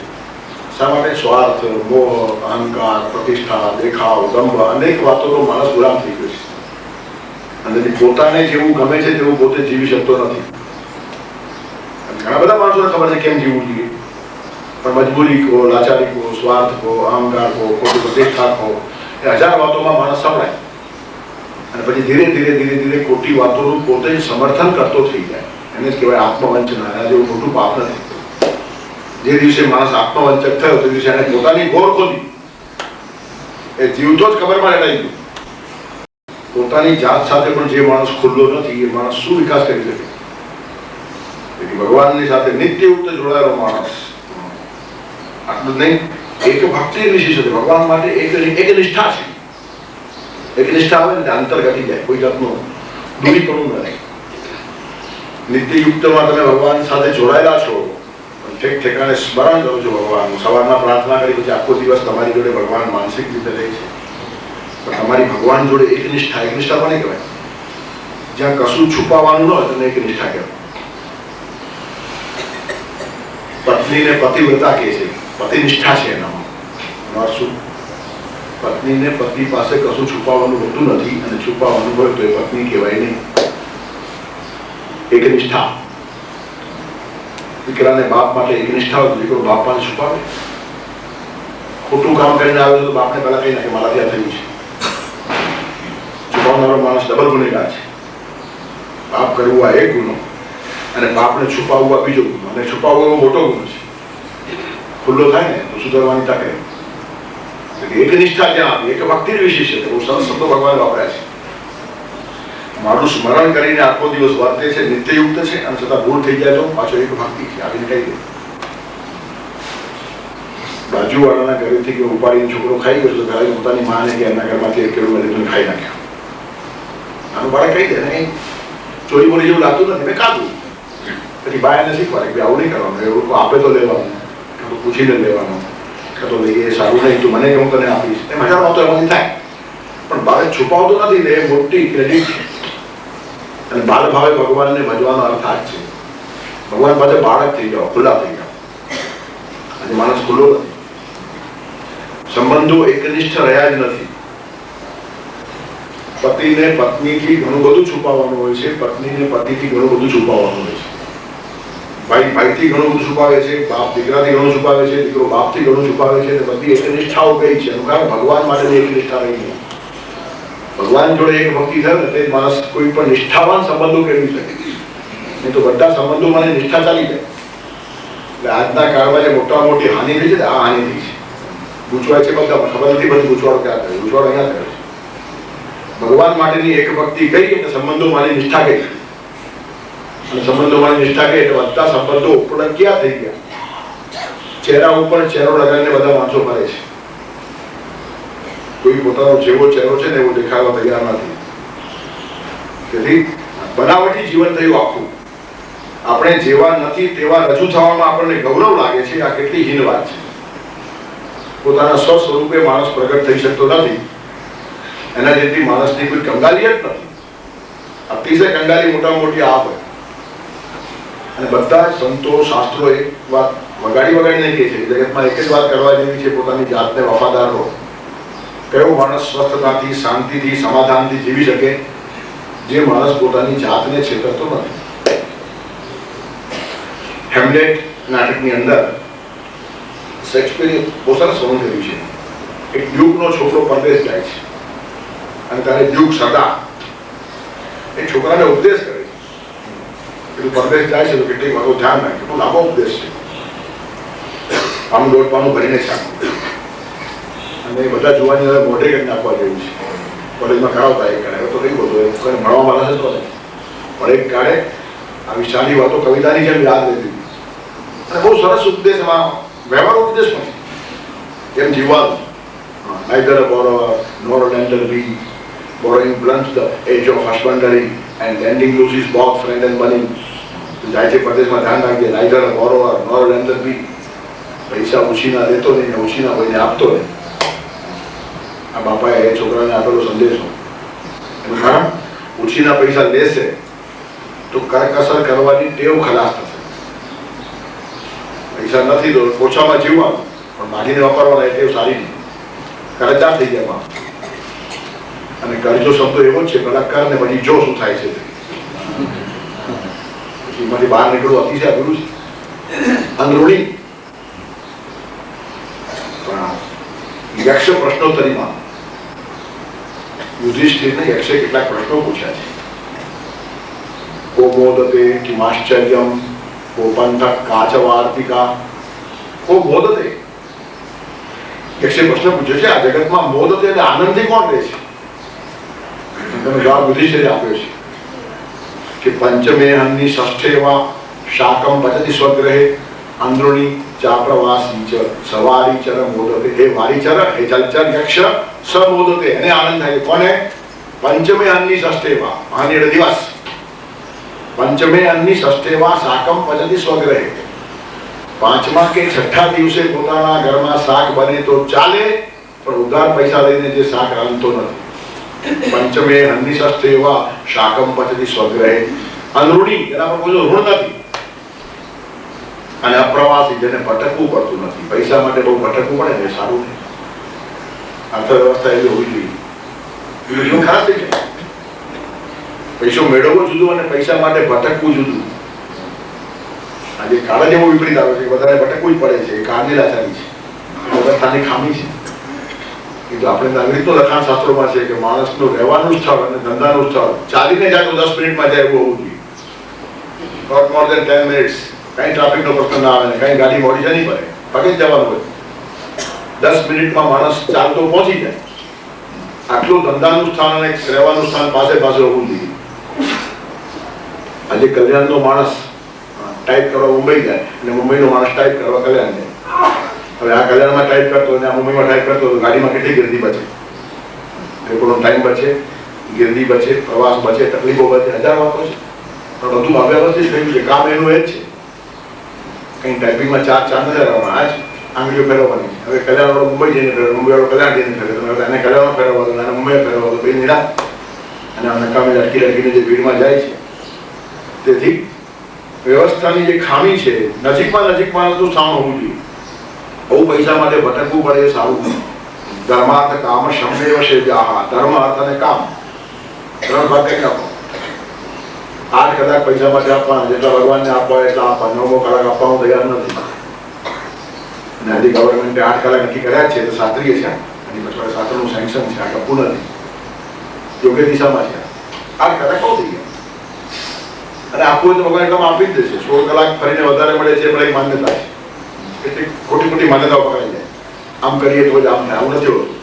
શા માટે? સ્વાર્થ, મોહ, અહંકાર, પ્રતિષ્ઠા, દેખાવ, દંભ, અનેક વાતો તો માણસ ગુલામ થઈ ગયો છે. અને પોતાને જેવું ગમે છે તેવું પોતે જીવી શકતો નથી. ઘણા બધા માણસોને ખબર છે કેમ જીવવું જોઈએ, પણ મજબૂરી કહો, લાચારી કહો, સ્વાર્થ કહો, અહંકાર કહો, ખોટી પ્રતિષ્ઠા કહો, એ 1000 વાતોમાં માણસ સંભળાય અને પછી ધીરે ધીરે ધીરે ધીરે ખોટી વાતોનું પોતે જ સમર્થન કરતો થઈ જાય. એને જ કહેવાય આત્મવંચના. એના જેવું મોટું પાપ નથી. જે દિવસે માણસ આત્મવંચક થયો તે દિવસે એને પોતાની ગોળ ખોલી. એ જીવતો જ ખબરમાં રહેલાઈ ગયો. પોતાની જાત સાથે પણ જે માણસ ખુલ્લો નથી એ માણસ શું વિકાસ કરી શકે? તેથી ભગવાનની સાથે નિત્યયુક્ત જોડાયેલો માણસ આટલું જ નહીં, એક ભક્તિ વિશેષ ભગવાન માટે એક નિષ્ઠા છે. એક નિષ્ઠા આવે ને અંતર ઘટી જાય, કોઈ જાતનું દૂરીપણું ન રહે. નિત્યયુક્તમાં તમે ભગવાન સાથે જોડાયેલા છો, ઠેક ઠેકાણે સ્મરણ કરો છો ભગવાનનું. સવારના પ્રાર્થના કરી પછી આખો દિવસ તમારી જોડે ભગવાન માનસિક રીતે રહે છે. પણ તમારી ભગવાન જોડે એક નિષ્ઠા કોને કહેવાય? જ્યાં કશું છુપાવવાનું ન હોય તેને એક નિષ્ઠા કહેવાય. પત્નીને પતિવ્રતા કહે છે, પતિ નિષ્ઠા છે એનામાં. શું? પત્નીને પતિ પાસે કશું છુપાવવાનું હોતું નથી, અને છુપાવવાનું હોય તો એ પત્ની કહેવાય નહીં. એક નિષ્ઠા. દીકરાને બાપ માટે એક નિષ્ઠા હોય તો દીકરો બાપ પાસે છુપાવે. ખોટું કામ કરીને આવે તો બાપને પહેલા કહી નાખે મારાથી આ થયું છે. છુપાવનારો માણસ ડબલ ગુનેગાર છે. પાપ કરવું આ એક ગુનો, અને પાપને છુપાવવું આ બીજો ગુનો. અને છુપાવવો એવો મોટો ગુનો છે. ખુલ્લો થાય ને તો સુધારવાની તક રહે. એક નિષ્ઠા જ્યાં આપી, એક ભક્તિ વિશેષ છે. બહુ સરસ શબ્દો ભગવાન વાપર્યા છે. મારું સ્મરણ કરીને આખો દિવસ વર્તે છે, નિત્યયુક્ત છે, અને છતાં ભૂલ થઈ જાય તો પાછો એક ભક્તિ છે. આવીને કહી દે બાજુવાળાના ઘરેથી કે ઉપાડીને છોકરો ખાઈ ગયો તો ઘરે પોતાની માને કે એમના ઘરમાંથી એક કેળું લીધું ખાઈ નાખ્યા. આનું બાળક કહી દે ને ચોરી બોરી જેવું લાગતું નથી, મેં ખાધું. પછી બા એને શીખવાડે કે આવું નહીં કરવાનું, એવું આપે તો લેવાનું, કાં તો પૂછીને લેવાનું, કાં તો લઈએ સારું નહીં તું મને કે હું તને આપીશ. એ મજામાં તો એમાંથી થાય. પણ બાળક છુપાવતો નથી ને એ મોટી ક્રેડિટ છે. અને બાળ ભાવે ભગવાનને ભજવાનો અર્થ આ જ છે. ભગવાન પાસે બાળક થઈ જાઓ, ખુલ્લા થઈ જાઓ. અને માણસ ખુલ્લો નથી. સંબંધો એકનિષ્ઠ રહ્યા જ નથી. પતિને પત્નીથી ઘણું બધું છુપાવવાનું હોય છે, પત્નીને પતિથી ઘણું બધું છુપાવવાનું હોય છે. ભાઈ ભાઈથી ઘણું બધું છુપાવે છે, બાપ દીકરાથી ઘણું છુપાવે છે, દીકરો બાપથી ઘણું છુપાવે છે. બધી એકનિષ્ઠાઓ ગઈ છે. એનું કારણ ભગવાન માટેની એકનિષ્ઠા રહી છે. ભગવાન જોડે એક ભક્તિ થાય ને તે માણસ કોઈ પણ નિષ્ઠાવાન સંબંધો કેળવી શકે. નહીં તો બધા સંબંધોમાં નિષ્ઠા ચાલી જાય. એટલે આજના કાળમાં જે મોટામાં મોટી હાનિ થઈ છે આ હાનિ થઈ છે. ગૂંચવાય છે બધા, ખબર નથી બધી ગૂંચવાડો ક્યાં કરે, ગૂંચવાડો અહીંયા કરે છે. ભગવાન માટેની એક ભક્તિ ગઈ એટલે સંબંધો મારી નિષ્ઠા ગઈ, અને સંબંધો મારી નિષ્ઠા ગઈ એટલે બધા સંબંધો ઉપર ક્યાં થઈ ગયા? ચહેરા ઉપર ચહેરો લગાવીને બધા માણસો ફરે છે. કોઈ પોતાનો જેવો ચહેરો છે ને એવો દેખાડવા તૈયાર નથી. તેથી બનાવટી જીવન થયું આખું. આપણે જેવા નથી તેવા રજૂ થવામાં આપણને ગૌરવ લાગે છે. આ કેટલી હીન વાત છે. પોતાના સ્વ સ્વરૂપે માણસ પ્રગટ થઈ શકતો નથી. એના જેથી માણસની કોઈ કંગાલી જ નથી. અતિશય કંગાલી મોટામાં મોટી આ હોય. અને બધા જ સંતો શાસ્ત્રો એક વાત વગાડીને કહે છે, જગતમાં એક જ વાત કરવા જેવી છે, પોતાની જાતને વફાદાર રહો. કયો માણસ સ્વસ્થતાથી, શાંતિથી, સમાધાનથી જીવી શકે? જે માણસ પોતાની જાતને છેતરતો નથી. હેમ્લેટ નાટકની અંદર શેક્સપિયરે બહુ સરસ વર્ણન કર્યું છે. એક ડ્યુકનો છોકરો પરદેશ જાય છે, અને ત્યારે ડ્યુક સદા એ છોકરાને ઉપદેશ કરે છે. પેલું પરદેશ જાય છે તો કેટલીક વાતો ધ્યાન રાખે. કેટલો લાંબો ઉપદેશ છે. આમ દોડવાનું ભરીને છે. અને બધા જોવાની હવે મોઢે કરી નાખવા જેવું છે. કોલેજમાં કરાવતા એક કાળે તો કઈ બધું એમ ભણવા વાળા જતો નહીં, પણ એક કાળે આવી સારી વાતો કવિતાની જેમ યાદ રહેતી. અને બહુ સરસ ઉપદેશ, એમાં વ્યવહાર ઉપદેશ પણ છે. એમ જીવવાનું. neither a borrower nor a lender be, borrowing blunts the edge of husbandry and lending loses both friend and money. જાય છે પ્રદેશમાં ધ્યાન રાખજે. neither a borrower nor a lender be, પૈસા ઉછીના દેતો નહીં ને ઉછીના કોઈને આપતો નહીં. આ બાપાએ એ છોકરાને આપેલો સંદેશો. એનું કારણ ઉછીના પૈસા લેશે તો કરકસર કરવાની ટેવ ખલાસ થશે. પૈસા નથી તો ઓછામાં જીવવાનું, પણ માગીને વાપરવાના એ ટેવ સારી નહીં. કરજદાર થઈ ગયા. અને કરજો શબ્દ એવો જ છે, કલાકાર ને પછી જો શું થાય છે પછી એમાંથી બહાર નીકળવું અતિશય અઘરું છે, અંદરૂણી. યક્ષ પ્રશ્નોત્તરીમાં યુધિષ્ઠિરને યક્ષે કેટલાક પ્રશ્નો પૂછ્યા છે. કો મોદતે કિમાશ્ચર્યમ કો પંથક કાચવાર્તિકા કો મોદતે. યક્ષે પ્રશ્ન પૂછ્યો છે, આ જગતમાં મોદતે એટલે આનંદથી કોણ રહે છે? તમે જવાબ યુધિષ્ઠિરે આપ્યો છે કે પંચમે હન્ની ષષ્ઠેવા શાકમ પચતિ સ્વગ્રહે અંદ્રુણી ચાપ્રવાસી ચ સવારી ચર મોદતે. હે વારીચર, હે જલચર યક્ષ સ મોદતે, એને આનંદ થાય. કોને? પંચમે અન્ની ષષ્ઠેવા, આની એટલે દિવસ. પંચમે અન્ની ષષ્ઠેવા શાકમ પચતિ સ્વગ્રહે. પાંચમા કે છઠ્ઠા દિવસે પોતાના ઘરમાં શાક બને તો ચાલે, પણ ઉધાર પૈસા લઈને જે શાક રાંધતો નથી. પંચમે અન્ની ષષ્ઠેવા શાકમ પચતિ સ્વગ્રહે. અનૃણી, એના પર કોઈ ઋણ નથી. અને અપ્રવાસી, જેને ભટકવું પડતું નથી. પૈસા માટે બહુ ભટકવું પડે ને, સારું નહીં. અર્થવ્યવસ્થા એવી હોવી જોઈએ. ખાસ થઈ જાય. પૈસો મેળવવો જુદું અને પૈસા માટે ભટકવું જુદું. આજે કાળ જ એવો વિપરીત આવે છે, વધારે ભટકવું જ પડે છે. એ કાળની લાચારી છે, વ્યવસ્થાની ખામી છે. એ તો આપણે નાગરિકનું લખાણ શાસ્ત્રોમાં છે કે માણસનું રહેવાનું સ્થળ અને ધંધાનું સ્થળ ચાલીને જાય તો 10 મિનિટમાં જાય એવું હોવું જોઈએ. Not more than 10 minutes. કઈ ટ્રાફિકનો પ્રશ્ન ના આવે ને કઈ ગાડી મોડી છે નહીં પડે, પગે જ જવાનું હોય. 10 મિનિટમાં માણસ ચાલતો પહોંચી જાય. આટલું ધંધાનું સ્થાન અને રહેવાનું સ્થાન પાસે પાસે હોવું જોઈએ. આજે કલ્યાણનો માણસ ટાઈપ કરવા મુંબઈ જાય અને મુંબઈનો માણસ ટાઈપ કરવા કલ્યાણ જાય. હવે આ કલ્યાણમાં ટાઈપ કરતો અને આ મુંબઈમાં ટાઈપ કરતો તો ગાડીમાં કેટલી ગીર્દી બચે? પેટ્રોલનો ટાઈમ બચે, ગીર્દી બચે, પ્રવાસ બચે, તકલીફો બચે, હજાર વાતો છે. પણ બધું અવ્યવસ્થિત થયું છે. કામ એનું એ જ છે. કઈ ટાઈપિંગમાં ચાર નથી રહેવાના, આ જ આંગળીઓ ફેરવવાની. હવે કલ્યાણવાળો મુંબઈ જઈને ફેરવે, મુંબઈવાળો કલ્યાણ જઈને ફેરવે. તમે એને કલ્યાણમાં ફેરવવા દો અને મુંબઈ ફેરવવા દો, બે નિરાશ. અને આ નકામી લટકી લટકીને જે ભીડમાં જાય છે. તેથી વ્યવસ્થાની જે ખામી છે, નજીકમાં નજીકમાં સ્થાન હોવું જોઈએ. બહુ પૈસા માટે ભટકવું પડે એ સારું નહીં. ધર્માર્થ કામ શમેવ સેવ્યાહ. ધર્મ, અર્થ અને કામ, 3 ભાગ કરી નાખો. 8 કલાક પૈસા માટે આપવાના, જેટલા ભગવાનને આપવા એટલા આપવા. 9મો કલાક આપવાનું તૈયાર નથી. અને આજે ગવર્મેન્ટે 8 કલાક નક્કી કર્યા છે તો શાસ્ત્રીય છે. અને પછી શાસ્ત્રનું સેન્કશન છે. આ કપવું નથી, યોગ્ય દિશામાં છે. 8 કલાક બહુ થઈ ગયા. અને આપવું તો ભગવાન કામ આપી જ દેશે. 16 કલાક ફરીને વધારે મળે છે પણ એક માન્યતા છે. કેટલીક ખોટી ખોટી માન્યતાઓ પકડાઈ જાય. આમ કરીએ તો જ આમ થાય, આવું નથી હોતું.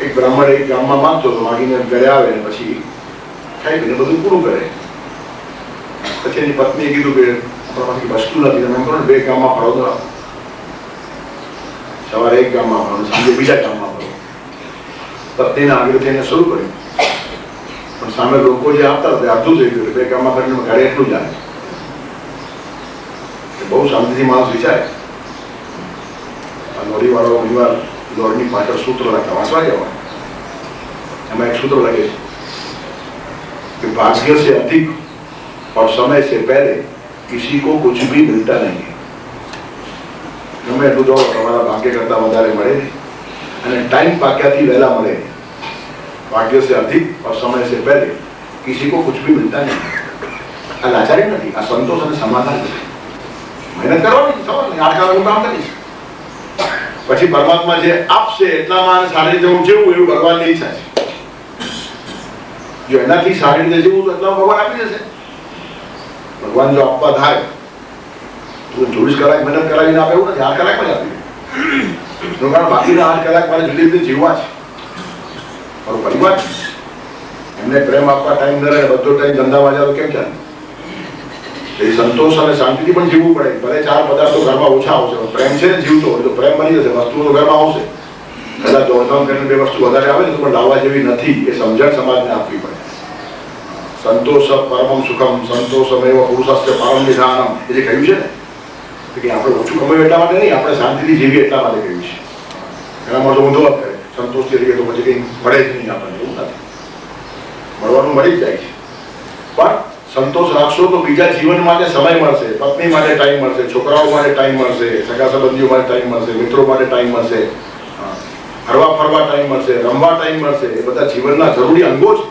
એક બ્રાહ્મણ એક ગામમાં માંગતો હતો, માગીને ઘરે આવે ને પછી ખાઈ પીને બધું પૂરું કરે. પછી એની પત્નીએ કીધું કે આપણા પાસે વસ્તુ નથી, તમે એમ કરો ને 2 ગામમાં ફરો તો. સવારે એક ગામમાં ફરો, સાંજે બીજા ગામમાં ફરો. પત્નીના આગ્રહથી એને શરૂ કર્યું. પણ સામે લોકો જે આપતા હતા અડધું થઈ ગયું. 2 ગામમાં ફરીને ઘરે એટલું જ આવે. બહુ શાંતિથી માણસ વિચારે. લોરી વાળો ઘણીવાર લોરીની પાછળ સૂત્ર લખતા વાંચવા જવા. એમાં એક સૂત્ર લખે છે कि भाग्य से अधिक और समय से पहले किसी को कुछ भी मिलता नहीं. गमे એટલું જો તમારા ભાગ્ય કરતા વધારે મળે અને ટાઈમ પાક્યાથી વહેલા મળે. ભાગ્ય से अधिक और समय से पहले किसी को कुछ भी मिलता नहीं. આ લાચારી નથી, આ સંતોષ અને સમાધાન છે. મહેનત કરવાની, સવાલ નહીં, 8 કલાકનું કામ કરીશ. પછી પરમાત્મા જે આપશે એટલામાં સારી રીતે હું જેવું એવું ભગવાનની ઈચ્છા છે. જો એનાથી સારી રીતે જેવું તો એટલા ભગવાન આપી જશે. ભગવાન જો આપવા થાય તો 24 કલાક મહેનત કરાવીને આપે એવું નથી, 8 કલાકમાં જ આપી. કારણ બાકીના 8 કલાક મારે જુદી રીતે જીવવા છે. મારો પરિવાર છે, એમને પ્રેમ આપવા ટાઈમ ન રહે, બધો ટાઈમ ધંધામાં જાય તો કેમ ચાલે? એ સંતોષ અને શાંતિથી પણ જીવવું પડે. ભલે 4 પદાર્થો ઘરમાં ઓછા આવશે, પ્રેમ છે ને જીવતો હોય તો પ્રેમ બની જશે. વસ્તુઓ તો ઘરમાં આવશે, કદાચ દોડધામ કરીને 2 વસ્તુ વધારે આવે ને તો પણ લાવવા જેવી નથી. એ સમજણ સમાજને આપવી પડે. સંતોષ પરમમ સુખમ સંતોષમેવ પુરુષસ્ય પરમ નિધાનમ. એ જે કહ્યું છે ને કે આપણે ઓછું કમાયું એટલા માટે નહીં, આપણે શાંતિથી જીવીએ એટલા માટે કહ્યું છે. ઘણા માણસો ઊંધો વાત કરે, સંતોષથી રહીએ તો પછી કંઈ મળે જ નહીં આપણને. એવું નથી, મળવાનું મળી જ જાય છે. પણ સંતોષ રાખશો તો બીજા જીવન માટે સમય મળશે, પત્ની માટે ટાઈમ મળશે, છોકરાઓ માટે ટાઈમ મળશે, સગા સંબંધીઓ માટે ટાઈમ મળશે, મિત્રો માટે ટાઈમ મળશે, હરવા ફરવા ટાઈમ મળશે, રમવા ટાઈમ મળશે. એ બધા જીવનના જરૂરી અંગો છે.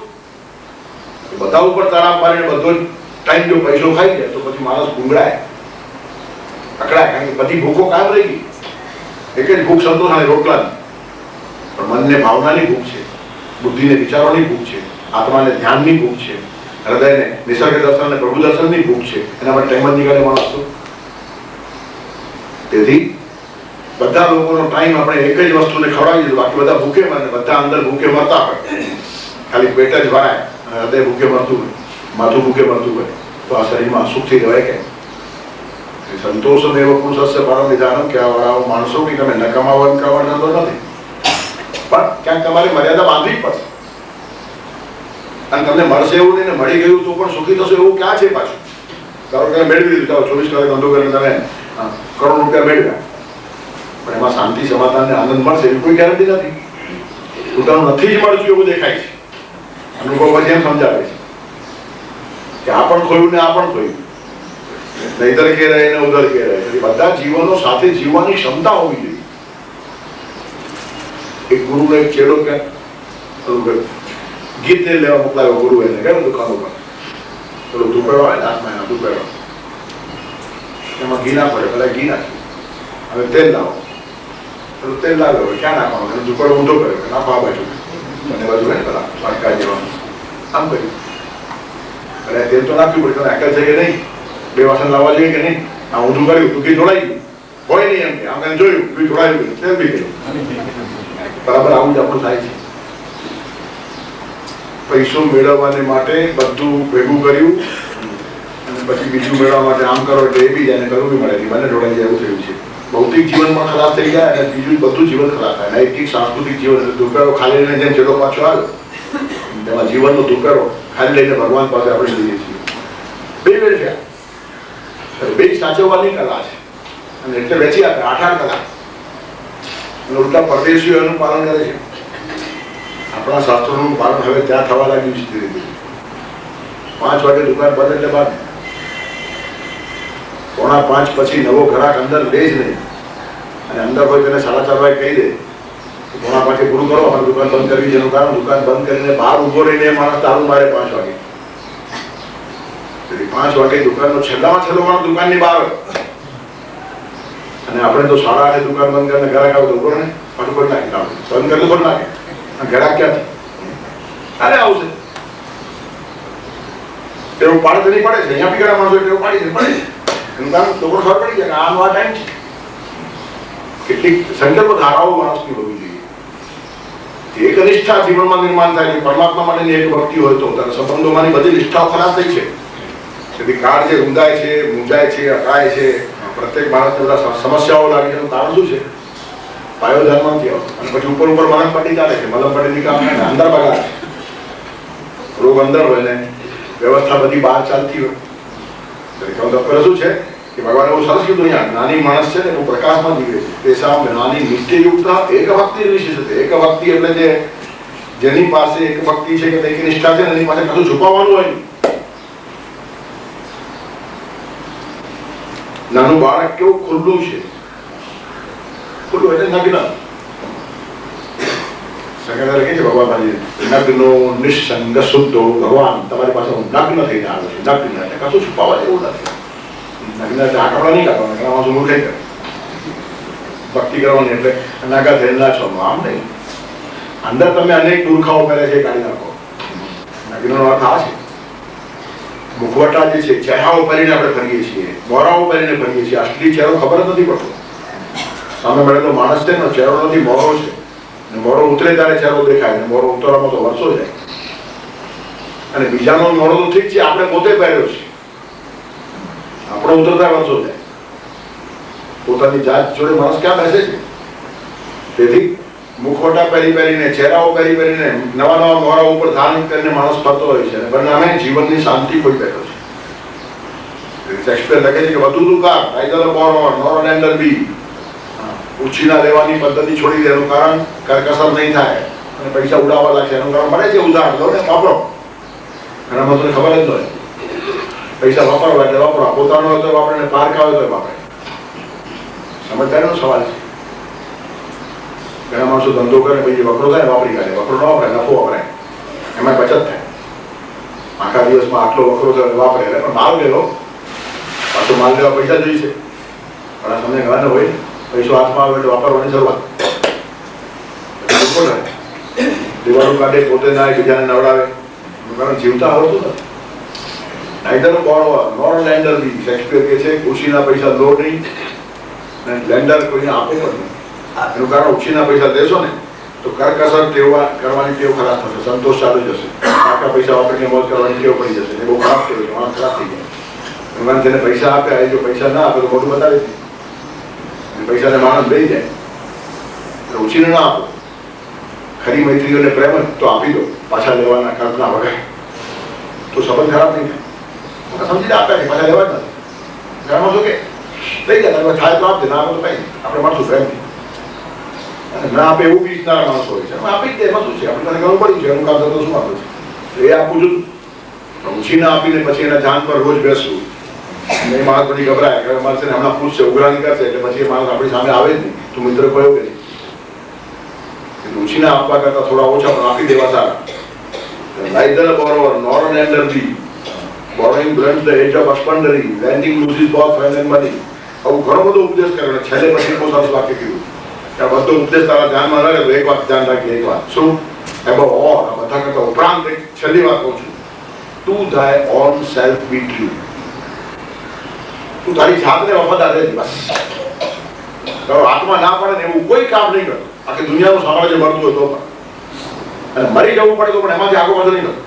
બધા ઉપર તરાપ મારીને બધો જ ટાઈમ જો પૈસો ખાઈ જાય તો પછી માણસ ગુંગળાય, અકળાય. કારણ કે બધી ભૂખો કાયમ રહી ગઈ. એક જ ભૂખ સંતોષ અને રોટલાની. પણ મનને ભાવનાની ભૂખ છે, બુદ્ધિને વિચારોની ભૂખ છે, આત્માને ધ્યાનની ભૂખ છે, હૃદયને નિસર્ગ દર્શન અને પ્રભુ દર્શનની ભૂખ છે. એના માટે ટાઈમ જ નીકળે માણસ તો. તેથી બધા લોકોનો ટાઈમ આપણે એક જ વસ્તુને ખવડાવી દીધું, બાકી બધા ભૂખે મરે, બધા અંદર ભૂખે મરતા હોય. ખાલી પેટ જ ભરાય અને હૃદય ભૂખે મરતું હોય, માથું ભૂખે મરતું હોય, તો આ શરીરમાં સુખથી રહેવાય કેમ? સંતોષમેવ પુરુષસ્ય પરમ વિધાનમ કહેવાળાઓ માણસો કે તમે ન કમાવો એમ કહેવાનો ધંધો નથી, પણ ક્યાંક તમારે મર્યાદા બાંધવી જ પડશે. અને તમને મળશે એવું નહીં ને મળી ગયું તો પણ સુખી થશો એવું ક્યાં છે પાછું? ધારો કે મેળવી દીધું, ચાલો 24 કલાક ધંધો કરીને તમે કરોડ રૂપિયા મેળવ્યા, પણ એમાં શાંતિ, સમાધાન ને આનંદ મળશે એવી કોઈ ગેરંટી નથી. પોતાનું નથી જ મળતું એવું દેખાય છે. અનુભવ પછી એમ સમજાવે છે કે આ પણ ખોયું ને આ પણ ખોયું, નહીતર કે રહે ને ઉધર કે રહે. બધા જીવનો સાથે જીવવાની ક્ષમતા હોવી જોઈએ. એક ગુરુનો એક ચેડો ક્યાં ગીત તેલ લેવા મોકલાયો ગુરુ એને કેમ દુકાનો પર પેલો દુપેડો હોય ને હાથમાં એના દુપેડો, એમાં ઘી ના પડે, પેલા ઘી નાખ્યું, હવે તેલ લાવો, પેલું તેલ લાવ્યો, ક્યાં નાખવાનું? એને દુપેડો ઊંધો કર્યો, નાખો આ બાજુ, બંને બાજુ હોય ને પેલા વાટકા જેવાનું, આમ કર્યું. અરે તેલ તો નાખ્યું પડે, તને અકલ છે કે નહીં? 2 વાસણ લાવવા જોઈએ કે નહીં? આ ઊંધું કર્યું તો ઘી જોડાઈ ગયું, હોય નહીં એમ કે આમ એને જોયું ઘી જોડાઈ ગયું, તેલ બી ગયું. બરાબર આવું જ આપણું થાય છે. પૈસો મેળવવાને માટે બધું ભેગું કર્યું અને પછી બીજું મેળવવા માટે આમ કરો એટલે એ બી જાય, કરવું બી મળે નહીં, બંને જોડાઈ જાય એવું થયું છે. ભૌતિક જીવન પણ ખરાબ થઈ જાય અને બીજું બધું જીવન ખરાબ થાય. નૈતિક સાંસ્કૃતિક જીવન, દુપેડો ખાલી લઈને જેમ ચેડો પાછો આવ્યો તેમાં જીવનનો દુપેડો ખાલી લઈને ભગવાન પાસે આપણે જઈએ છીએ. બે વેળ થયા, બે સાચવવાની કલા છે અને એટલે વેચી આપે 8-8 કલાક. અને ઉલટા પરદેશીઓ એનું પાલન કરે છે. આપણા શાસ્ત્રોનું પાલન હવે ત્યાં થવા લાગ્યું છે ધીરે ધીરે. 5 વાગે દુકાન બંધ એટલે બાદ 4:45 પછી નવો ગ્રાહક અંદર લે જ નહીં, અને અંદર હોય તેને 4:30 વાગે કહી દે 4:45 પૂરું કરો, અમારે દુકાન બંધ કરવી છે. એનું કારણ દુકાન બંધ કરીને બહાર ઉભો રહીને માણસ તાળું મારે 5 વાગે. 5 વાગે દુકાનનો છેલ્લામાં છેલ્લો માણસ દુકાનની બહાર હોય, અને આપણે તો 8:30 દુકાન બંધ કરીને ગ્રાહક આવે તો ઉભો ને પાછું કરી નાખી, બંધ કરી તો નાખે. ગ્રાહક ક્યાંથી અરે આવશે? તેવું પાડે નહીં પડે છે, અહીંયા બી ઘણા માણસો તેવું પાડી પડે. એનું કારણ લોકો ખબર પડી જાય કે આનો આ ટાઈમ છે. કેટલીક સંકલ્પ ધારાઓ માણસની હોવી જોઈએ. એક નિષ્ઠા જીવનમાં નિર્માણ થાય છે. પરમાત્મા માટેની એક ભક્તિ હોય તો સંબંધોમાંની બધી નિષ્ઠાઓ ખરાબ થઈ છે. તેથી કાળ જે રૂંધાય છે, મૂંઝાય છે, અકાય છે, પ્રત્યેક માણસને બધા સમસ્યાઓ લાગે છે. એનું કારણ શું છે? પાયો ધર્મ નથી આવતો. અને પછી ઉપર મલમ પટ્ટી ચાલે છે. મલમ પટ્ટીની કામ અંદર બગાડે છે. રોગ અંદર હોય ને વ્યવસ્થા બધી બહાર ચાલતી હોય. ડોક્ટર શું છે કે ભગવાન એવું સરસ કીધું, અહીંયા જ્ઞાની માણસ છે ને એવું પ્રકાશમાં જીવે છે. તેસામ જ્ઞાની નિત્યયુક્ત એક ભક્તિ વિશેષ. એક ભક્તિ એટલે જેની પાસે એક ભક્તિ છે કે એક નિષ્ઠા છે ને એની પાસે કશું છુપાવવાનું હોય નહીં. નાનું બાળક કેવું ખુલ્લું છે, ખુલ્લું એટલે નગ્ન. સંગઠન કે છે ભગવાનજી નગ્નો નિઃસંગ શુદ્ધો ભગવાન તમારી પાસે નગ્ન થઈને આવે છે. નગ્ન એટલે કશું છુપાવવા જેવું નથી. નગ્ન એટલે આકડા નહીં કાઢવાના, ઘણા માણસો મૂર્ખાઈ કરે. ભક્તિ કરવાની એટલે નાગા થઈને ના છો, આમ નહીં. અંદર તમે અનેક દુર્ખાઓ કરે છે, કાઢી નાખો. નગ્નનો અર્થ આ છે. મુખવટા જે છે, ચહેરાઓ પહેરીને આપણે ફરીએ છીએ, મોરાઓ પહેરીને ફરીએ છીએ. અસલી ચહેરો ખબર જ નથી પડતો. સામે મળેલો માણસ છે ને ચહેરો નથી, મોરો છે. મોડો ઉતરે ત્યારે ચહેરો દેખાય ને મોડો ઉતરવામાં તો વર્ષો જાય. અને બીજાનો મોડો તો ઠીક છે, આપણે પોતે પહેર્યો છે, આપણો ઉતરતા વર્ષો જાય. પોતાની જાત જોડે માણસ ક્યાં બેસે છે? તેથી મુખવટા પહેરીને, ચહેરાઓ પહેરીને, નવા નવા મોરા ઉપર ધારણ કરીને માણસ ફરતો હોય છે. અને પરિણામે જીવનની શાંતિ કોઈ બેઠો છે. શેક્સપિયર લખે છે કે વધુ દુકાર આઈધર બોર્ન નોર એન એન્ડર બી. ઉછીના લેવાની પદ્ધતિ છોડી દે, એનું કારણ કરકસર નહીં થાય અને પૈસા ઉડાવવા લાગશે. એનું કારણ મળે છે ઉદાહરણ લો ને, વાપરો. ઘણા મને ખબર જ ન હોય. પૈસા વાપરવા એટલે વાપરવા, પોતાનો હોય તો વાપરે ને પારકા હોય તો વાપરે. સમજદારીનો સવાલ છે. ઘણા માણસો ધંધો કરે પછી વપરો થાય વાપરી કાઢે, વપરો ન વાપરે નફો વાપરે, એમાં બચત થાય. આખા દિવસમાં આટલો વપરો થાય વાપરે એટલે પણ માલ લેલો, પાછો માલ લેવા પૈસા જોઈશે. ઘણા સમય ઘણા હોય પૈસો હાથમાં આવે એટલે વાપરવાની શરૂઆત. નવરું કાઢે પોતે ના બીજાને નવડાવે, કારણ જીવતા આવડતું નથી. નાઈધર બોરોવર નોર લેન્ડર બી. શેક્સપિયર કહે છે ઉછીના પૈસા લો નહીં અને લેન્ડર કોઈને આપો પણ નહીં. એનું કારણ ઉછીના પૈસા દેશો ને તો કરકસર કરવાની ટેવ ખરાબ થશે, સંતોષ ચાલુ જશે, આખા પૈસા વાપરીને મોજ કરવાની ટેવ પડી જશે. એ બહુ ખરાબ ટેવ છે, માણસ ખરાબ થઈ જાય. ભગવાન જેને પૈસા આપ્યા એ જો પૈસા ના આપે તો મોટું બતાવે છે, પૈસાને માણસ લઈ જાય. ઉછીને ના આપો. ખરી મૈત્રીઓને પ્રેમ તો આપી દો, પાછા લેવાના ખર્ચના વગર, તો સંબંધ ખરાબ નહીં થાય. સમજીને આપ્યા નહીં, પાછા લેવા જ નથી. ઘરમાં શું કે લઈ જાય, થાય તો આપજે, ના આપો તો કઈ નહીં. આપણે મળશું પ્રેમથી. ના આપે એવું બી ઇચ્છનારા માણસો હોય છે, આપી જ દે. એમાં શું છે, આપણે ઘણું પડી છે, એનું કામ થતું શું આપે છે એ આપવું જોઈએ. ઉછીને આપીને પછી એના જાન પર રોજ બેસવું, એ માણસ પછી ગભરાય કે અમારે છે ને હમણાં પૂછશે, ઉઘરાણી કરશે, એટલે પછી એ માણસ આપણી સામે આવે જ નહીં. તું મિત્ર કયો કે નહીં. ઉછીને આપવા કરતા થોડા ઓછા પણ આપી દેવા સારા. Neither borrower nor lender be. Borrowing blunts the edge of husbandry, lending loses both friend and money. આવું ઘણો બધો ઉપદેશ કર્યો. છેલ્લે પછી બહુ સરસ વાક્ય કીધું કે આ બધો ઉપદેશ તારા ધ્યાનમાં રહે તો એક વાત ધ્યાન રાખી. એક વાત શું? એબવ ઓલ, આ બધા કરતા ઉપરાંત એક છેલ્લી વાત કહું છું. તું thy own self be true. તું તારી જાતને વફાદાર રહેજે બસ. તારો આત્મા ના પડે ને એવું કોઈ કામ નહીં કરતો. આખી દુનિયાનું સામ્રાજ્ય મળતું હોય તો પણ, અને મરી જવું પડે તો પણ એમાંથી આગળ વધુ નહીં કરતો.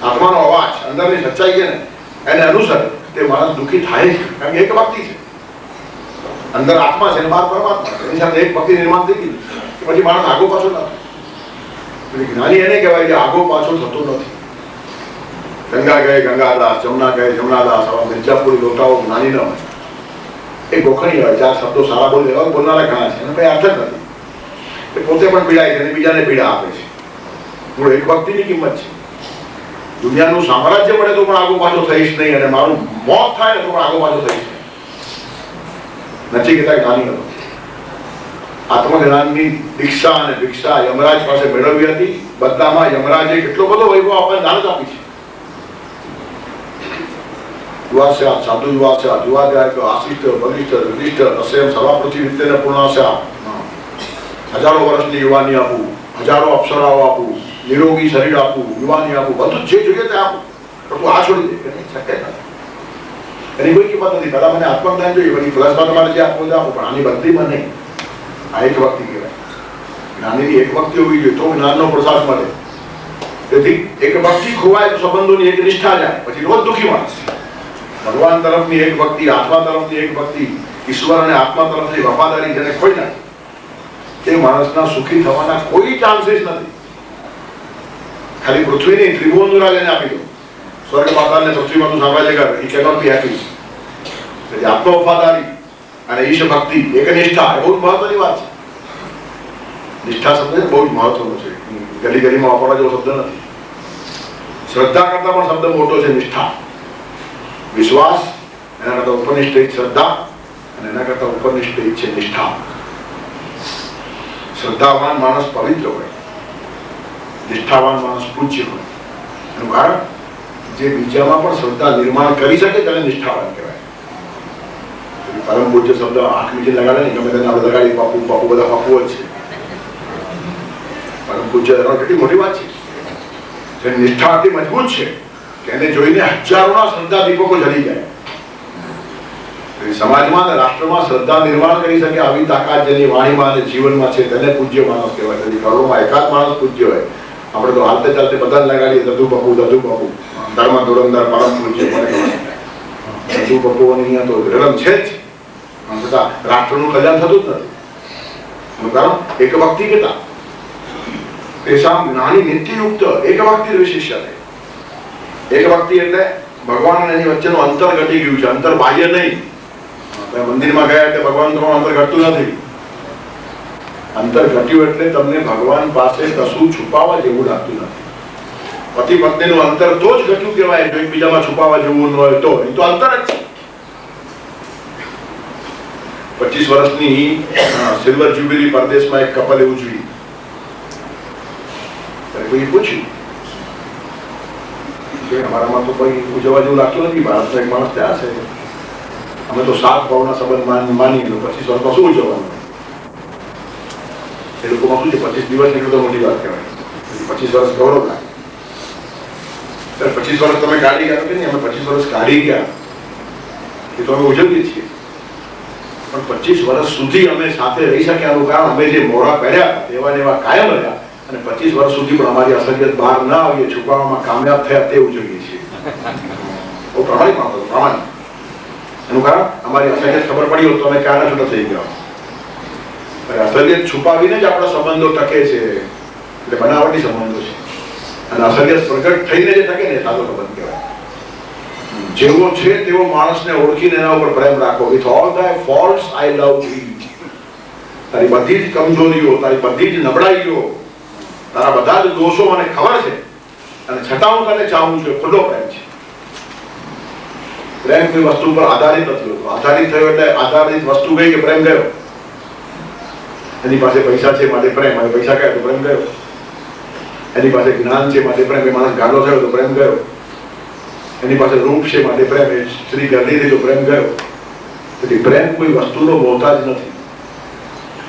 આત્માનો અવાજ, અંદરની સચ્ચાઈ છે ને એને અનુસરે તે માણસ દુઃખી થાય જ, કારણ કે એક ભક્તિ છે. અંદર આત્મા છે ને બહાર પરમાત્મા, એની સાથે એક ભક્તિ નિર્માણ થઈ ગયું પછી માણસ આગો પાછો ના થાય. જ્ઞાની એને કહેવાય કે આગો પાછો થતો નથી. ગંગા ગયે ગંગાદાસ, જમના ગયે જમનાદાસ, આવા મિર્જાપુરી લોટાઓ જ્ઞાની ન હોય. એ ગોખણી હોય, ચાર શબ્દો સારા બોલી એવા બોલનારા ઘણા છે, એનો કઈ અર્થ જ નથી. એ પોતે પણ પીડાય છે અને બીજાને પીડા આપે છે. મૂળ એક ભક્તિની કિંમત છે. દુનિયાનું સામ્રાજ્ય મળે તો પણ આગો પાછો થઈશ નહીં, અને મારું મોત થાય ને તો પણ આગો પાછો થઈશ નહીં. નથી કહેતા જ્ઞાની હતો. આત્મજ્ઞાનની દીક્ષા અને ભિક્ષા યમરાજ પાસે મેળવી હતી. બદલામાં યમરાજે કેટલો બધો વૈભવ આપણને દાન જ આપી છે. युवास्या साधु युवास्या युवाध्याय आशिष्ट बलिष्ठ युधिष्ठ અસેમ સર્વા પૃથ્વી વિદ્યને પૂર્ણાસ્યા. હજારો વર્ષની યુવાની આપું, હજારો અપ્સરાઓ આપું, નિરોગી શરીર આપું, યુવાની આપું, બધું જે જોઈએ તે આપું, પણ તું આ છોડી દે કે નહીં, શક્ય નથી. એની કોઈ કિંમત નથી. પહેલા મને આત્મજ્ઞાન જોઈએ, પછી પ્લસમાં તમારે જે આપવું આપું, પણ આની બદલીમાં નહીં. આ એક વખતિ કહેવાય. જ્ઞાનીની એક વખતિ હોવી જોઈએ તો જ્ઞાનનો પ્રસાદ મળે. તેથી એક ભક્તિ ખોવાય તો સંબંધોની એક નિષ્ઠા જાય, પછી રોજ દુઃખી માણસ. ભગવાન તરફની એક ભક્તિ, આત્મા તરફની એક ભક્તિ, ઈશ્વર અને આત્મા તરફની વફાદારી જેને ખોઈ નાખે તે માણસના સુખી થવાના કોઈ ચાન્સીસ નથી. ખાલી પૃથ્વીની ત્રિભુવનનું રાજ એને આપી દો, સ્વર્ગ પાતાળને પૃથ્વીમાં તું સામ્રાજ્ય કર, he cannot be happy. આત્મ વફાદારી અને ઈશ ભક્તિ, એક નિષ્ઠા, એ બહુ જ મહત્વની વાત છે. નિષ્ઠા શબ્દ બહુ જ મહત્વનો છે, ગલી ગલીમાં વાપરવા જેવો શબ્દ નથી. શ્રદ્ધા કરતા પણ શબ્દ મોટો છે નિષ્ઠા. વિશ્વાસ, એના કરતા ઉપનિષ્ઠ શ્રદ્ધા, અને એના કરતા ઉપનિષ્ઠ છે નિષ્ઠા. શ્રદ્ધાવાન માણસ પવિત્ર હોય, નિષ્ઠાવાન માણસ પૂજ્ય હોય. એનું કારણ જે બીજામાં પણ શ્રદ્ધા નિર્માણ કરી શકે તેને નિષ્ઠાવાન કહેવાય. પરમ પૂજ્ય શબ્દ આંખ મીઠી લગાડે ને ગમે તેને આપણે લગાડી, બાપુ બાપુ બધા બાપુ જ છે. પરમ પૂજ્ય કેટલી મોટી વાત છે. જે નિષ્ઠા આટલી મજબૂત છે કે એને જોઈને હજારોના શ્રદ્ધા દીપકો જલી જાય. સમાજમાં અને રાષ્ટ્રમાં શ્રદ્ધા નિર્માણ કરી શકે આવી તાકાત જેની વાણીમાં અને જીવનમાં છે તેને પૂજ્ય માણસ કહેવાય. તેથી કરોડોમાં એકાદ માણસ પૂજ્ય હોય. આપણે તો હાલતે ચાલતે બધાને લગાડીએ દધુ બાપુ, દધુ બાપુ, ધર્મ ધોરણદાર પરમ પૂજ્ય મને દધુ બાપુઓની અહીંયા તો રડમ છે જ, છતાં રાષ્ટ્રનું કલ્યાણ થતું જ નથી. એનું કારણ એક ભક્તિ કેતા તેસામ જ્ઞાની નિત્યયુક્ત એક ભક્તિ વિશિષ્યતે. એક ભક્તિ એટલે ભગવાન અને એની વચ્ચેનું અંતર ઘટી ગયું છે, અંતર બાહ્ય નહીં. મંદિરમાં ગયા એટલે ભગવાન તમારું અંતર ઘટતું નથી. અંતર ઘટ્યું એટલે તમને ભગવાન પાસે કશું છુપાવવા જેવું લાગતું નથી. પતિ પત્નીનું અંતર તો જ ઘટ્યું કહેવાય જો એકબીજામાં છુપાવવા જેવું ન હોય તો. એ તો અંતર જ છે. 25 વર્ષની સિલ્વર જ્યુબિલી પરદેશમાં એક કપલે ઉજવી. કોઈ પૂછ્યું અમારામાં તો કોઈ ઉજવવા જેવું લાગતું નથી, ભારતનો એક માણસ ત્યાં છે, અમે તો 7 ભાવના સંબંધ માની 25 વર્ષમાં શું ઉજવવાનું? એ લોકોમાં શું છે, 25 દિવસ નીકળે તો મોટી વાત કહેવાય. 25 વર્ષ ગૌરવ લાગે. 25 વર્ષ તમે કાઢી ગયા કે નહીં, અમે 25 વર્ષ કાઢી ગયા એ તો અમે ઉજવીએ છીએ, પણ 25 વર્ષ સુધી અમે સાથે રહી શક્યાનું કારણ અમે જે મોઢા પહેર્યા હતા એવા ને એવા કાયમ રહ્યા, અને 25 વર્ષ સુધી પણ અમારી અસલિયત બહાર ના આવીએ, છુપાવવામાં કામયાબ થયા તે ઉજવીએ છીએ. બહુ પ્રમાણિક માણસો, પ્રમાણિક. એનું કારણ અમારી અસલિયત ખબર પડી હોત તો અમે ક્યારના છૂટા થઈ ગયા. અસલિયત છુપાવીને જ આપણા સંબંધો ટકે છે, એટલે બનાવટી સંબંધો છે, અને અસલિયત પ્રગટ થઈને જે ટકે ને સાદો સંબંધ કહેવાય. જેવો છે તેવો માણસને ઓળખીને એના ઉપર પ્રેમ રાખો. With all thy faults I love thee. તારી બધી જ કમજોરીઓ, તારી બધી જ નબળાઈઓ, તારા બધા જ દોષો મને ખબર છે, અને છતાં હું તને ચાહું છું. ખુલ્લો પ્રેમ છે. પ્રેમ કોઈ વસ્તુ પર આધારિત નથી હોતો. આધારિત થયો એટલે આધારિત વસ્તુ ગઈ કે પ્રેમ ગયો. એની પાસે પૈસા છે માટે પ્રેમ, અને પૈસા ગયા તો પ્રેમ ગયો. એની પાસે જ્ઞાન છે માટે પ્રેમ, એ માણસ ગાંડો થયો તો પ્રેમ ગયો. એની પાસે રૂપ છે માટે પ્રેમ, એ સ્ત્રી ગરડી થઈ તો પ્રેમ ગયો. તેથી પ્રેમ કોઈ વસ્તુનો મોહતાજ નથી.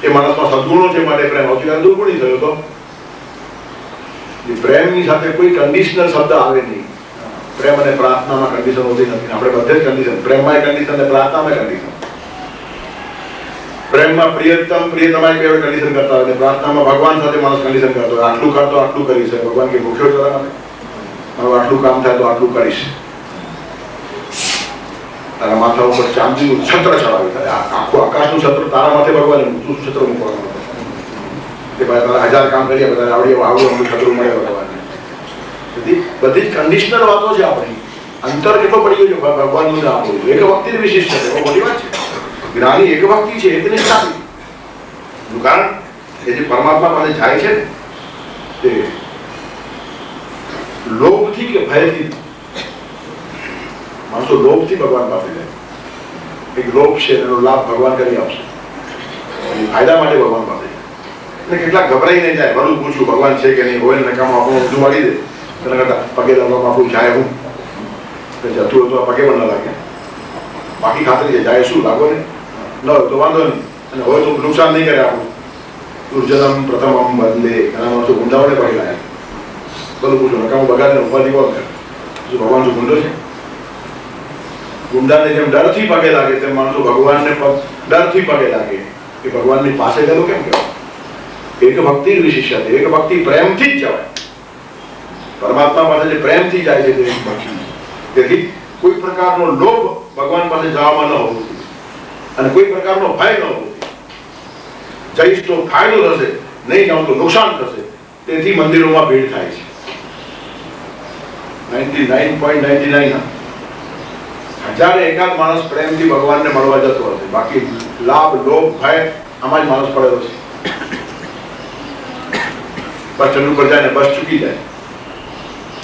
એ માણસમાં સદગુણો છે માટે પ્રેમ, આવતીકાલે દુર્ગુણી થયો તો પ્રેમની સાથે કોઈ કન્ડિશનલ શબ્દ આવે નહીં. પ્રેમ અને પ્રાર્થનામાં કન્ડિશન હોતી નથી. આપણે બધે જ કન્ડિશન, પ્રેમમાં કન્ડિશન અને પ્રાર્થનામાં કન્ડિશન. પ્રેમમાં પ્રિયતમ પ્રિયતમા એક કન્ડિશન કરતા હોય, પ્રાર્થનામાં ભગવાન સાથે માણસ કન્ડિશન કરતો હોય. આટલું કરતો આટલું કરીશ. ભગવાન કે ભૂખ્યો જરા હવે આટલું કામ થાય તો આટલું કરીશ. તારા માથા ઉપર ચાંદીનું છત્ર ચડાવી, આખું આકાશનું છત્ર તારા માથે ભગવાન તું છત્ર મૂકવાનું કે ભાઈ તારા 1000 કામ કરીએ બધા આવડું છત્ર મળે ભગવાનને. બધી જ કન્ડિશનલ વાતો છે. આપણી અંતર કેટલો પડી ગયો છે ભગવાનનું નામ બોલું. એક ભક્તિ વિશિષ્ટ છે, બહુ મોટી વાત છે. જ્ઞાની એક ભક્તિ છે, એક નિષ્ઠા. કારણ એ જે પરમાત્મા પાસે જાય છે ને તે લોભથી કે ભયથી. માણસો લોભથી ભગવાન પાસે જાય. એક લોભ છે, એનો લાભ ભગવાન કરી આપશે, ફાયદા માટે ભગવાન પાસે જાય. એટલે કેટલાક ગભરાઈ નહીં જાય, ભલું પૂછ્યું ભગવાન છે કે નહીં, હોય ને કામ આપણું બધું વાળી દે. એના કરતા પગે લાગવામાં આપણું જાય હું જતું હોય તો પગે પણ ના લાગે. બાકી ખાતરી છે, જાય શું લાગો ને ન હોય તો વાંધો નહીં, અને હોય તો નુકસાન નહીં કરે આપણું. દુર્જનમ પ્રથમ બદલે એના માણસો ગુંડાઓને પડી લાગે. ભલું પૂછો નકામું બગાડને ઉપાધિ કોણ કરે? શું ભગવાન શું ગુંડો છે? ગુંડાને જેમ ડરથી પગે લાગે તેમ માણસો ભગવાનને ડરથી પગે લાગે. એ ભગવાનની પાસે ગયેલો કેમ કહેવાય? એક ભક્તિ વિશિષ્ટ છે. એક ભક્તિ પ્રેમથી જ જવાય. પરમાત્મા પાસે જે પ્રેમથી જાય છે તે એક ભક્તિ. તેથી કોઈ પ્રકારનો લોભ ભગવાન પાસે જવામાં ન હોવો જોઈએ, અને કોઈ પ્રકારનો ભય ન હોવો જોઈએ. જઈશ તો ફાયદો થશે, નહીં જાઉં તો નુકસાન થશે. તેથી મંદિરોમાં ભીડ થાય છે. 99.99 હજારે એકાદ માણસ પ્રેમથી ભગવાનને મળવા જતો હશે. બાકી લાભ લોભ ભય આમાં જ માણસ પડેલો છે. બસ ચંદ્ર પર જાય ને બસ ચૂકી જાય.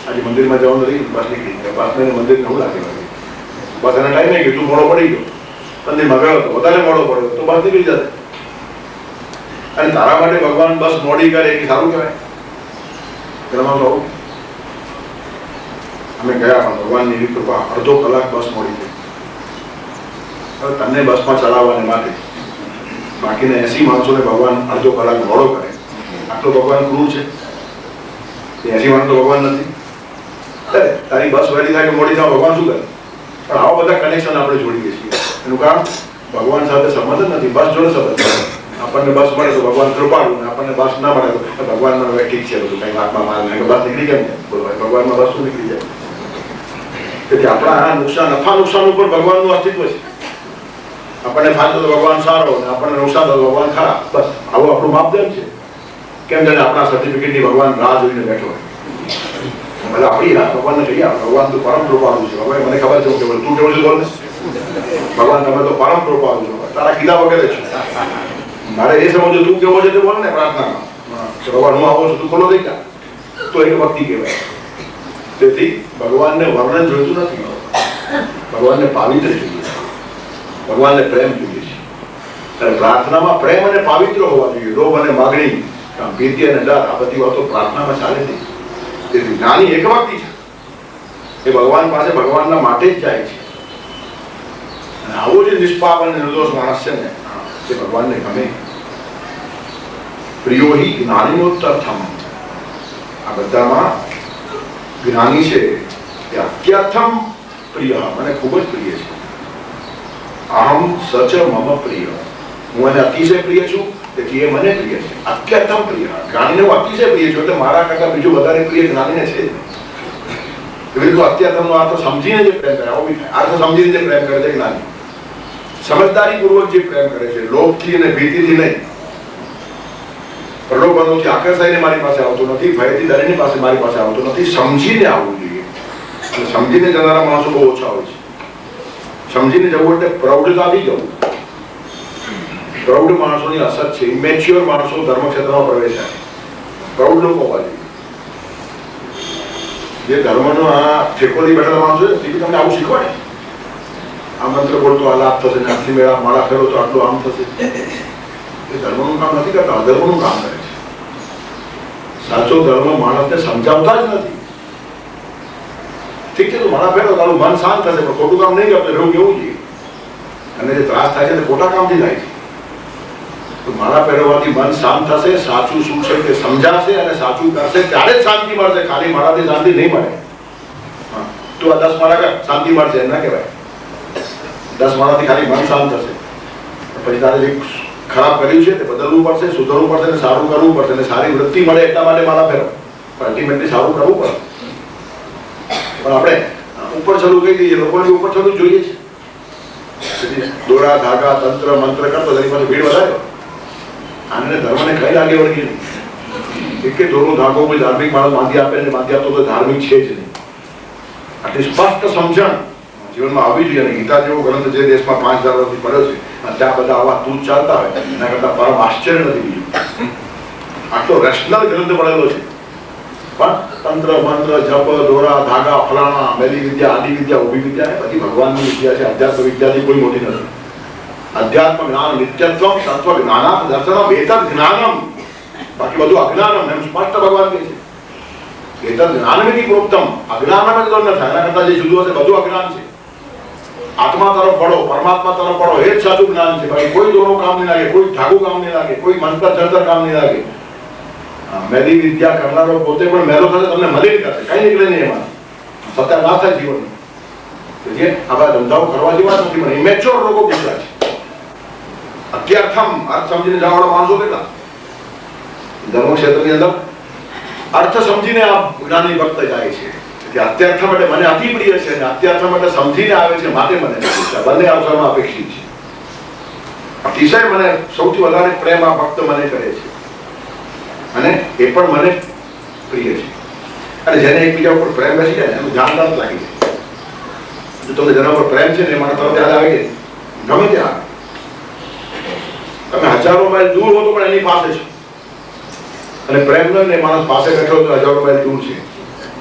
આજે મંદિરમાં જવાનું નથી, બસ નીકળી જાય. બસને મંદિર નવું લાગે. બસ એના ટાઈમે ગયું, તું મોડો પડી ગયો, મંદિરમાં ગયો હતો, વધારે મોડો પડ્યો તો બસ નીકળી જશે. અને તારા માટે ભગવાન બસ મોડી કરે એ સારું કહેવાય? તેમાં તો અમે ગયા પણ ભગવાનની એવી કૃપા, અડધો કલાક બસ મોડી થઈ. હવે તને બસમાં ચડાવવાને માટે બાકીને 80 માણસોને ભગવાન અડધો કલાક મોડો કરે, આટલો ભગવાન ક્રૂર છે? 80 માણસ તો ભગવાન નથી. તારી બસ વહેલી થાય કે મોડી થાય ભગવાન શું કરે? પણ આવા બધા કનેક્શન આપણે જોડીએ છીએ. એનું કારણ ભગવાન સાથે સંબંધ જ નથી, બસ જોડે સંબંધ. આપણને બસ મળે તો ભગવાન કૃપાળુ, આપણને બસ ના મળે તો ભગવાનનો ઠીક છે બધું કઈ વાતમાં મારે બસ નીકળી કેમ બોલો, ભગવાનમાં બસ શું નીકળી જાય? તેથી આપણા આ નુકસાન નફા નુકસાન ઉપર ભગવાનનું અસ્તિત્વ છે. આપણને ફાયદો તો ભગવાન સારો, અને આપણને નુકસાન તો ભગવાન ખરાબ. બસ આવું આપણું માપદંડ છે. કેમ જાણે આપણા સર્ટિફિકેટની ભગવાન રાહ જોઈને બેઠો હોય. ભલે આપણી રાહ ભગવાનને કહીએ, ભગવાન તો પરમ કૃપાળુ છે. ભગવાન મને ખબર છે તું કેવું છે બોલ ને, ભગવાન તમે તો પરમ કૃપાળુ છો, તારા કીધા વગેરે છે. મારે એ સમજો તું કેવો છે તે બોલ ને પ્રાર્થનામાં, ભગવાન હું આવો છું તું ખોલો થઈ જા, તો એક ભક્તિ કહેવાય. તેથી ભગવાનને વર્ણન જોઈતું નથી, ભગવાનને પાવિત્ર જોઈએ, ભગવાનને પ્રેમ જોઈએ છે. અને પ્રાર્થનામાં પ્રેમ અને પાવિત્ર હોવા જોઈએ. લોભ અને માગણી, ભીતિ અને ડર આ બધી વાતો પ્રાર્થનામાં ચાલે નહીં. તેથી જ્ઞાની એક ભક્તિ છે, એ ભગવાન પાસે ભગવાનના માટે જ જાય છે. અને આવો જે નિષ્પાપ અને નિર્દોષ માણસ છે ને તે ભગવાનને ગમે. પ્રિયો હિ જ્ઞાનીનોત્તરથમ. આ બધામાં જ્ઞાની છે એ અત્યર્થમ પ્રિય, મને ખૂબ જ પ્રિય છે. અહમ સચ મમ પ્રિય, હું એને અતિશય પ્રિય છું તેથી એ મને પ્રિય છે. અત્યર્થમ પ્રિય, જ્ઞાનીને હું અતિશય પ્રિય છું એટલે મારા કરતા બીજું વધારે પ્રિય જ્ઞાનીને છે જ નહીં. એવી રીતે અત્યર્થમનો અર્થ સમજીને જે પ્રેમ કરે, આવું બી થાય. અર્થ સમજીને જે પ્રેમ કરે છે જ્ઞાની, સમજદારીપૂર્વક જે પ્રેમ કરે છે, લોભથી અને ભીતિથી નહીં. પ્રલોભનોથી આકર્ષાઈને મારી પાસે આવતો નથી, ભયથી ડરીને મારી પાસે આવતો નથી. સમજીને આવવું જોઈએ. સમજીને જનારા માણસો બહુ ઓછા હોય છે. સમજીને જવું એટલે પ્રૌઢતાથી જવું. પ્રૌઢ માણસોની અસર છે. ઇમેચ્યોર માણસો ધર્મક્ષેત્રમાં પ્રવેશ થાય. પ્રૌઢ લોકો હોવા જોઈએ. જે ધર્મનો આ ઠેકોથી બેઠેલા માણસો છે તે તમને આવું શીખવાડે. આ મંત્ર બોલતો આ લાભ થશે, આટલી મેળા માળા ફેરો તો આટલું આમ થશે. એ ધર્મનું કામ નથી કરતા, અધર્મનું કામ કરે છે. સાચો ધર્મ માણસને સમજાવતા જ નથી. ઠીક છે, તું માળા ફેરો તારું મન શાંત થશે, પણ ખોટું કામ નહીં કરતો એવું કેવું જોઈએ. અને જે ત્રાસ થાય છે તે ખોટા કામથી થાય છે. તો માળા પહેરવાથી મન શાંત થશે, સાચું શું છે તે સમજાશે અને સાચું કરશે, ત્યારે જ શાંતિ મળશે. ખાલી માળાથી શાંતિ નહીં મળે. તું આ 10 માળા કર, શાંતિ મળશે એમ ના કહેવાય. 10 માળાથી ખાલી મન શાંત થશે, પછી તારે જે ખરાબ કર્યું છે તે બદલવું પડશે, સુધરવું પડશે અને સારું કરવું પડશે. અને સારી વૃત્તિ મળે એટલા માટે માળા ફેરવો, પણ અલ્ટિમેટલી સારું કરવું પડે. પણ આપણે ઉપર ચડવું કહી દઈએ, લોકોને ઉપર ચડવું જોઈએ છે. દોરા ધાગા તંત્ર મંત્ર કરતો તેની પાસે ભીડ વધારે. આને ધર્મને કઈ લાગે વળગી નહીં. એક દોરો ધાગો કોઈ ધાર્મિક માણસ બાંધી આપે ને બાંધી આપતો તો ધાર્મિક છે જ નહીં. આટલી સ્પષ્ટ સમજણ જીવનમાં આવવી જોઈએ. ગીતા જેવો ગ્રંથ જે દેશમાં 5000 વર્ષથી પડ્યો છે, ત્યાં બધા આવા તું ચાલતા હોય એના કરતા પરમ આશ્ચર્ય નથી બીજું. આટલો રેશનલ ગ્રંથ પડેલો છે, પણ તંત્ર મંત્ર જપ દોરા ધાગા ફલાણા મેલી વિદ્યા આદિ વિદ્યા ઉભી વિદ્યા ને બધી ભગવાનની વિદ્યા છે. અધ્યાત્મ વિદ્યાથી કોઈ મોટી નથી. અધ્યાત્મ જ્ઞાન નિત્યત્વમ તત્વ જ્ઞાનાત દર્શનમ એતદ જ્ઞાનમ, બાકી બધું અજ્ઞાનમ એમ સ્પષ્ટ ભગવાન કહે છે. એતદ જ્ઞાનમિતિ પ્રોક્તમ, અજ્ઞાનમ જ ન થાય. એના કરતા જે જુદું હશે બધું અજ્ઞાન છે. આત્મા તરફ પડો, પરમાત્મા તરફ પડો, એ જ સાચું જ્ઞાન છે. બાકી કોઈ દોરો કામ નહીં લાગે, કોઈ ધાગુ કામ નહીં લાગે, કોઈ મંત્ર જંતર કામ નહીં લાગે. મેલી વિદ્યા કરનારો પોતે પણ મેલો થશે, તમને મદદ કરશે, કઈ નીકળે નહીં એમાં. સત્ય ના થાય જીવનમાં. આપણા ધંધાઓ કરવા જેવા નથી, પણ ઇમેચ્યોર લોકો કેટલા છે. અત્યર્થમ અર્થ સમજીને જવાવાળા માણસો કેટલા ધર્મ ક્ષેત્રની અંદર અર્થ સમજીને આ જ્ઞાની ભક્ત જાય છે. અત્યર્થમ એટલે મને અતિ પ્રિય છે, અને અત્યર્થમ એટલે સમજીને આવે છે માટે મને બંને અવસરમાં અપેક્ષિત છે. અતિશય મને સૌથી વધારે પ્રેમ આ ભક્ત મને કરે છે અને એ પણ મને પ્રિય છે. અને જેને એકબીજા ઉપર પ્રેમ બેસી જાય એનું ધ્યાન તરત લાગી જાય. જો તમને જેના ઉપર પ્રેમ છે ને એ મારા તરફ યાદ આવે કે ગમે ત્યાં તમે હજારો માઇલ દૂર હો તો પણ એની પાસે છે. અને પ્રેમ ન ને માણસ પાસે બેઠો તો હજારો માઇલ દૂર છે.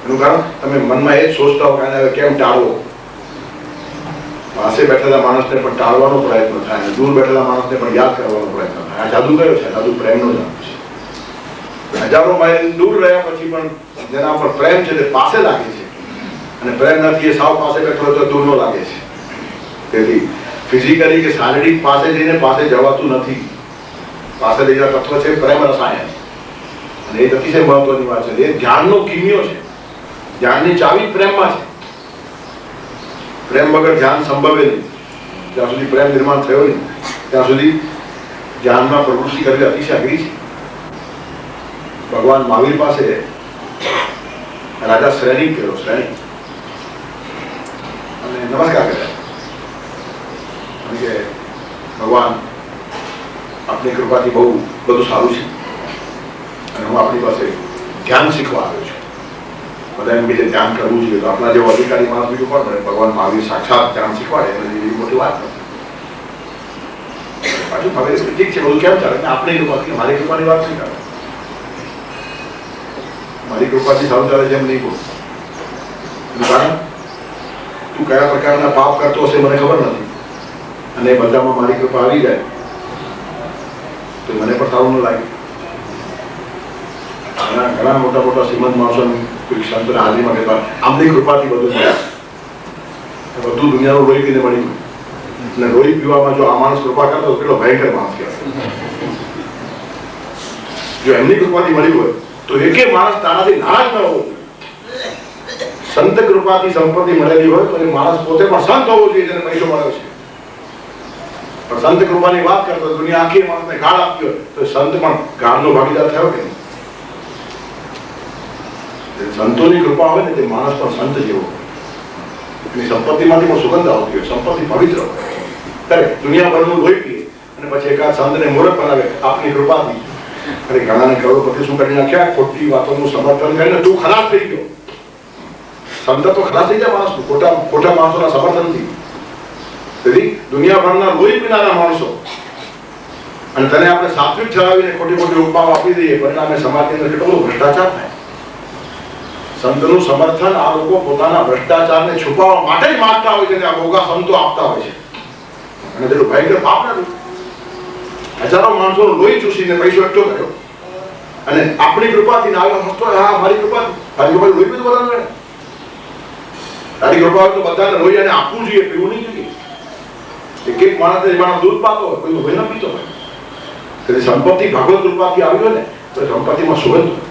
એનું કારણ તમે મનમાં એ જ સોચતા હો કે કેમ ટાળવો. પાસે બેઠેલા માણસને પણ ટાળવાનો પ્રયત્ન થાય, દૂર બેઠેલા માણસને પણ યાદ કરવાનો પ્રયત્ન થાય. આ જાદુ કયો છે? જાદુ પ્રેમનો જાદુ છે. હજારો માઇલ દૂર રહ્યા પછી પણ જેના પર પ્રેમ છે તે પાસે લાગે છે, અને પ્રેમ નથી એ સાવ પાસે બેઠો તો દૂરનો લાગે છે. તેથી ફિઝિકલી કે શારીરિક પાસે જઈને પાસે જવાતું નથી. પાસે લઈ જતા તત્વ છે પ્રેમ રસાયણ, અને એ અતિશય મહત્વની વાત છે. એ ધ્યાનનો કિમિયો છે. ધ્યાનની ચાવી પ્રેમમાં છે. પ્રેમ વગર ધ્યાન સંભવે નહીં. જ્યાં સુધી પ્રેમ નિર્માણ થયો નહીં ત્યાં સુધી ધ્યાનમાં પ્રવૃત્તિ કરવી અતિશય અઘરી છે. ભગવાન મહાવીર પાસે રાજા શ્રેણી ગયો, શ્રેણી અને નમસ્કાર કર્યા કે ભગવાન આપની કૃપાથી બહુ બધું સારું છે અને હું આપણી પાસે ધ્યાન શીખવા આવ્યો છું. બધા એમ બીજે ધ્યાન કરવું જોઈએ તો આપણા જેવો અધિકારી માણસ બીજું પણ મળે. ભગવાન મહાવીર સાક્ષાત ધ્યાન શીખવાડે એવી મોટી વાત નથી. પાછું હવે ઠીક છે બધું કેમ ચાલે? આપણી કૃપાથી, મારી કૃપાની વાત નહીં કરે. મારી કૃપાથી સારું ચાલે છે એમ નહીં બોલ. કારણ તું કયા પ્રકારના પાપ કરતો હશે મને ખબર નથી, અને બધામાં મારી કૃપા આવી જાય તો મને પણ સારું ન લાગે. ઘણા મોટા મોટા શ્રીમંત માણસો કોઈ સંતના હાજરીમાં કહેતા આમની કૃપાથી બધું મળ્યા, બધું દુનિયાનું લોહી પીને મળી ગયું. અને લોહી પીવામાં જો આ માણસ કૃપા કરતો તો કેટલો ભયંકર માણસ કહેવાય. જો એમની કૃપાથી મળ્યું હોય તો એકે માણસ તારાથી નારાજ ન હોવો જોઈએ. સંત કૃપાથી સંપત્તિ મળેલી હોય તો એ માણસ પોતે પણ સંત હોવો જોઈએ જેને પૈસો મળ્યો છે. પણ સંત કૃપાની વાત કરતો દુનિયા આખી માણસને ગાળ આપતી હોય તો સંત પણ ગાળનો ભાગીદાર થયો કે નહીં? સંતોની કૃપા હોય ને તે માણસ પણ સંત જેવો એની સંપત્તિમાંથી પણ સુગંધ આવતી હોય, સંપત્તિ પવિત્ર હોય. ત્યારે દુનિયાભરનું લોહી પીએ અને પછી એકાદ સંતને મૂર્ખ બનાવે આપની કૃપાથી. અરે ઘણાને કરોડપતિ શું કરી નાખ્યા, ખોટી વાતોનું સમર્થન કરીને તું ખલાસ થઈ ગયો. સંત તો ખલાસ થઈ જાય માણસ ખોટા માણસોના સમર્થનથી. તેથી દુનિયાભરના લોહી પીનારા માણસો અને તને આપણે સાત્વિક ઠરાવીને ખોટી ખોટી ઉપમાઓ આપી દઈએ, પરિણામે સમાજની અંદર કેટલો બધો ભ્રષ્ટાચાર થાય. સંતનું સમર્થન આ લોકો પોતાના ભ્રષ્ટાચારને છુપાવવા માટે જ માંગતા હોય છે અને આ ભોગા સંતો આપતા હોય છે. અને તેનું ભયંકર પાપ નથી. હજારો માણસોનો લોહી ચૂસીને પૈસો એકઠો કર્યો અને આપણી કૃપાથી આવ્યો હસતો, હા મારી કૃપાથી લોહી પીધું બધાને. તારી કૃપા હોય તો બધાને લોહી અને આપવું જોઈએ, પીવું નહીં જોઈએ. એક માણસ એમાં દૂધ પાતો હોય, કોઈ લોહી ન પીતો હોય. તેથી સંપત્તિ ભગવત કૃપાથી આવી હોય ને તો સંપત્તિમાં સુગંધ હોય.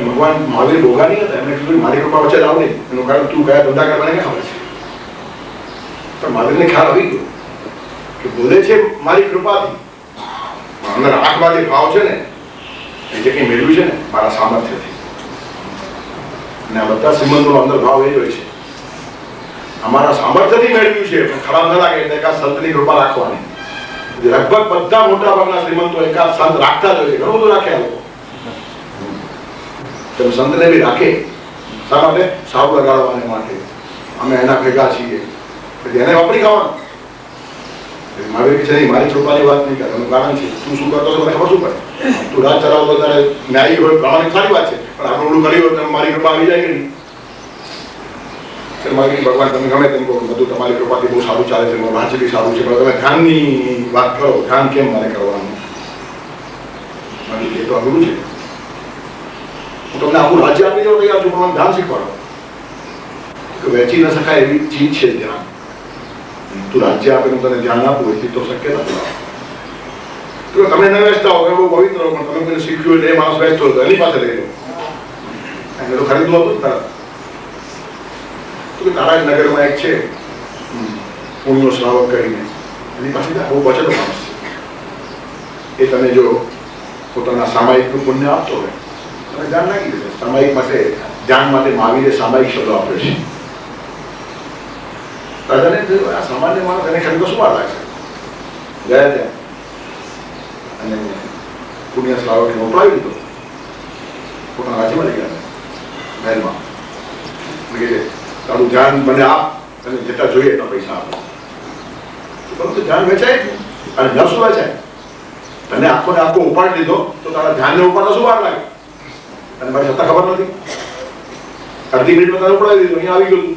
ભગવાન મહાવીર ભોગા નહીં હતા, એમને કીધું મારી કૃપા વચ્ચે લાવ નહીં. એનું કારણ તું કયા ધંધા કરવાને ક્યાં ખબર છે? પણ મહાવીરને ખ્યાલ આવી ગયો કે બોલે છે મારી કૃપાથી, અંદર આંખમાં જે ભાવ છે ને એ જે કંઈ મેળવ્યું છે ને મારા સામર્થ્યથી. અને આ બધા શ્રીમંતોનો અંદર ભાવ એ જ હોય છે, અમારા સામર્થ્યથી મેળવ્યું છે. પણ ખરાબ ન લાગે એટલે એકાદ સંતની કૃપા રાખવાની. લગભગ બધા મોટા ભાગના શ્રીમંતો એકાદ સંત રાખતા જ હોય છે. ઘણું બધું રાખે આ લોકો. તેમ સંતને બી રાખે. શા માટે? સાવ લગાડવાને માટે. અમે એના ભેગા છીએ, એને વાપરી ખાવાનું. મહાવીર કે છે નહીં, મારી કૃપાની વાત નહીં કરે. એનું કારણ છે તું શું કરતો છો મને ખબર શું પડે. તું રાત ચલાવતો ત્યારે ન્યાયી હોય, પ્રમાણિક સારી વાત છે. પણ આપણે ઓલું કર્યું હોય મારી કૃપા આવી જાય કે નહીં? ભગવાન તમે ગમે તેમ કહો, બધું તમારી કૃપાથી બહુ સારું ચાલે છે, રાજ્ય બી સારું છે, પણ તમે ધ્યાનની વાત કરો. ધ્યાન કેમ મારે કરવાનું? એ તો અઘરું છે. હું તમને આખું રાજ્ય આપી દઉં તૈયાર છું, પણ મને ધ્યાન શીખવાડો. વેચી ન શકાય એવી ચીજ છે ધ્યાન. તું રાજ્ય આપીને તને ધ્યાન આપવું એટલી તો શક્ય નથી. તમે ન વેચતા હો, બહુ પવિત્ર હો, પણ તમે કોઈને શીખ્યું એટલે એ માણસ વેચતો હતો એની પાસે લઈ લો. એને તો ખરીદવું હતું તરત. તારા જ નગરમાં એક છે પુણ્યો શ્રાવક કરીને, એની પાસે બહુ બચત માણસ છે. એ તને જો પોતાના સામાયિકનું પુણ્ય આપતો હોય તમે ધ્યાન નાખી દેશે. સામાયિક માટે ધ્યાન માટે મહાવીરે સામાયિક શબ્દો આપ્યો છે. રાજાને આ સામાન્ય માણસ એને ખરીદો શું વાર લાગશે? ગયા ત્યાં અને પુણ્ય શ્રાવકને મોકલાવી દીધો. પોતાના રાજ્યમાં લઈ ગયા મહેલમાં. તારું ધ્યાન મને આપ અને જેટલા જોઈએ એટલા પૈસા આપો. પરંતુ ધ્યાન વેચાય અને ન શું વેચાય? તને આખો ને આખો ઉપાડી લીધો તો તારા ધ્યાનને ઉપાડતા શું વાર લાગે? અને મારી સત્તા ખબર નથી. અડધી મિનિટમાં તને ઉપાડી દીધું, અહીંયા આવી ગયું.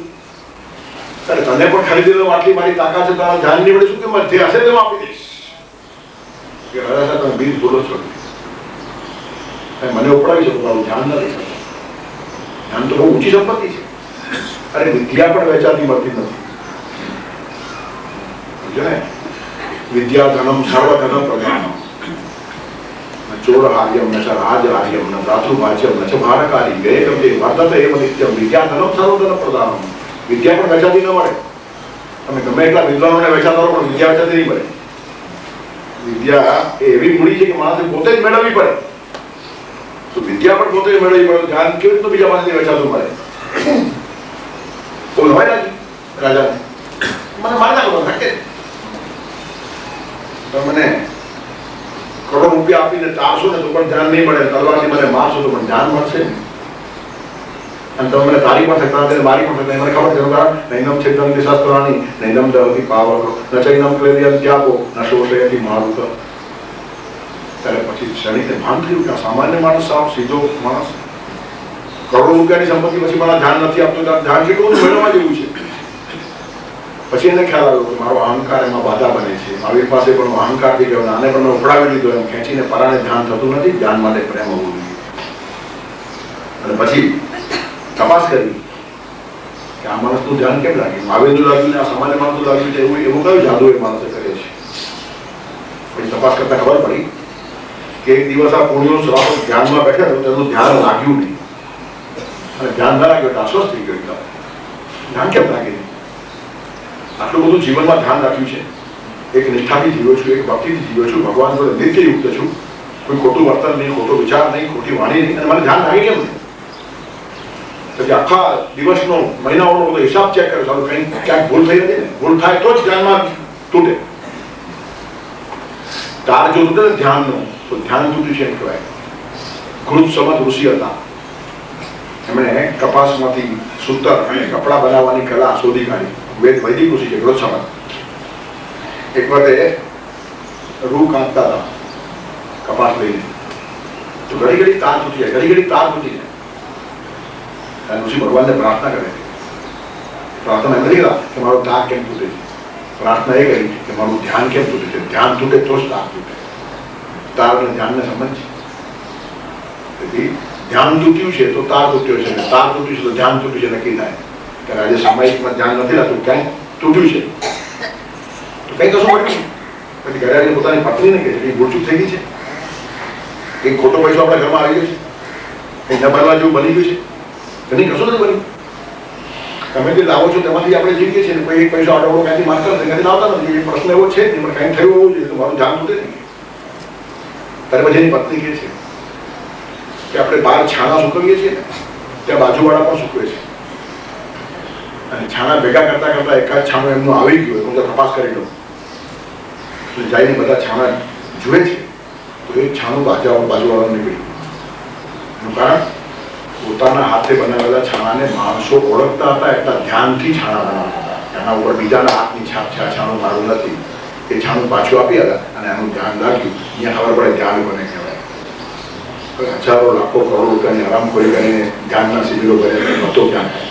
તને પણ ખરીદી દો, આટલી મારી તાકાત છે, તારા ધ્યાન ની વડે શું કિંમત જે હશે તે આપી દઈશ. કે રાજા તમે બીજ બોલો છો, મને ઉપડાવી શકો, તારું ધ્યાન ન લઈ શકો. ધ્યાન તો બહુ ઊંચી સંપત્તિ છે. અરે વિદ્યા પણ વેચાતી મળતી નથી. વિદ્યા ધનમ સર્વ ધનમ પ્રધાનમ ચોર હાર્યમ ન ચ રાજ હાર્યમ ન ભ્રાતૃભાજ્યમ ન ચ ભારકારી વેદમ જે વર્તતે એવ નિત્યમ વિદ્યા ધનમ સર્વ ધન પ્રધાનમ. વિદ્યા પણ વેચાતી ન મળે. તમે ગમે એટલા વિદ્વાનોને વેચાતા રહો પણ વિદ્યા વેચાતી નહીં મળે. વિદ્યા એ એવી મૂડી છે કે માણસે પોતે જ મેળવવી પડે. તો વિદ્યા પણ પોતે મેળવવી પડે. ધ્યાન કેવી રીતે બીજા પાસેથી વેચાતું મળે? કોઈ હોય નથી રાજા મને મારતા કરો থাকে મને કરોડ રૂપિયા આપીને ચારસો ને તો પણ ધ્યાન નહીં મળે. તલવારથી મને મારશો તો પણ ધ્યાન મળશે. અને તમે મને તારી પાસે મારી પાસે મને ખબર છે નૈનમ છેદંતી શસ્ત્રાણી નૈનમ દહતી પાવક ન ચૈનમ ક્લેદિયમ ત્યાગો ન શોષયતી મારુત. ત્યારે પછી ક્ષણિકને ભાન થયું કે આ સામાન્ય માણસ સાવ સીધો માણસ કરોડો રૂપિયાની સંપત્તિ પછી મારા ધ્યાન નથી આપતો. ધ્યાન કેટલું મેળવવા જેવું છે. પછી એને ખ્યાલ આવ્યો કે મારો અહંકાર એમાં બાધા બને છે. મહાવીર પાસે પણ અહંકારથી ગયો, આને પણ મેં ઉપડાવી લીધો. એમ ખેંચીને પરાણે ધ્યાન થતું નથી. ધ્યાન માટે પ્રેમ હોવું જોઈએ. અને પછી તપાસ કરી કે આ માણસનું ધ્યાન કેમ લાગ્યું? મહાવીરનું લાગ્યું ને આ સામાન્ય માણસનું લાગ્યું છે. એવું કયું જાદુ એ માણસે કરે છે? પછી તપાસ કરતા ખબર પડી કે એક દિવસ આ પુણ્યો શ્રાવક ધ્યાનમાં બેઠા તો તેનું ધ્યાન લાગ્યું નહીં, અને ધ્યાન ના લાગ્યું એટલે અસ્વસ્થ થઈ ગયું. ધ્યાન કેમ લાગે નહીં? આટલું બધું જીવનમાં ધ્યાન રાખ્યું છે, એક નિષ્ઠાથી જીવ્યો છું, એક ભક્તિથી જીવ્યો છું, ભગવાન જોડે નિત્યયુક્ત છું, કોઈ ખોટું વર્તન નહીં, ખોટો વિચાર નહીં, ખોટી વાણી નહીં, અને મને ધ્યાન લાગે કેમ નહીં? પછી આખા દિવસનો મહિનાઓનો બધો હિસાબ ચેક કર્યો, સારું કંઈ ક્યાંક ભૂલ થઈ હતી ને, ભૂલ થાય તો જ ધ્યાનમાં તૂટે. તાર જો તૂટે ને ધ્યાનનો, તો ધ્યાન તૂટ્યું છે એમ કહેવાય. કૃત સમત ઋષિ હતા, એમણે કપાસમાંથી સૂતર અને કપડા બનાવવાની કલા શોધી કાઢી. વૈદિક ઋષિ છે કૃત સમત. એક વખતે રૂ કાંતતા હતા કપાસ લઈને, તો ઘડી ઘડી તાર તૂટી જાય, ઘડી ઘડી તાર તૂટી જાય. ઋષિ ભગવાનને પ્રાર્થના કરે છે. પ્રાર્થના એમ નથી કે મારો તાર કેમ તૂટે છે, પ્રાર્થના એ કરી કે મારું ધ્યાન કેમ તૂટે છે. ધ્યાન તૂટે તો જ તાર તૂટે. તાર અને ધ્યાનને સંબંધ છે. તેથી ધ્યાન તૂટ્યું છે તો તાર તૂટ્યો છે, તાર તૂટ્યું છે તો ધ્યાન તૂટ્યું છે નક્કી થાય. કે આજે સામાયિકમાં ધ્યાન નથી લાગતું, ક્યાંય તૂટ્યું છે તો કંઈ કશું મળ્યું. પછી ઘરે આવીને પોતાની પત્નીને કહે છે કે ભૂલચૂક થઈ ગઈ છે, કંઈક ખોટો પૈસો આપણા ઘરમાં આવી ગયો છે, કંઈ ન બનવા જેવું બની ગયું છે, કંઈ કશું નથી બન્યું. તમે જે લાવો છો તેમાંથી આપણે જીવીએ છીએ, કોઈ એક પૈસો આડો ક્યાંથી માગતા નથી, ક્યાંથી લાવતા નથી. એ પ્રશ્ન એવો છે જ નહીં, પણ કંઈ થયું હોવું જોઈએ તો મારું ધ્યાન તૂટે નહીં. ત્યારે પછી એની પત્ની કહે છે કે આપણે બહાર છાણા સૂકવીએ છીએ ને, ત્યાં બાજુવાળા પણ સૂકવે છે, અને છાણા ભેગા કરતા કરતા એકાદ છાણું એમનું આવી ગયું, હું તો તપાસ કરી લઉં. જઈને બધા છાણા જુએ છે તો એક છાણું બાજુવાળાનું નીકળ્યું. એનું કારણ પોતાના હાથે બનાવેલા છાણાને માણસો ઓળખતા હતા એટલા ધ્યાનથી છાણા બનાવતા હતા. એના ઉપર બીજાના હાથની છાપ છે, આ છાણું મારું નથી. એ છાણું પાછું આપી હતા અને એનું ધ્યાન રાખ્યું. અહીંયા ખબર પડે ધ્યાન કોને કહેવાય. હજારો લાખો કરોડ રૂપિયાની હરામખોરી કરીને ધ્યાનના શિબિરો કરે નહોતો ધ્યાન થાય.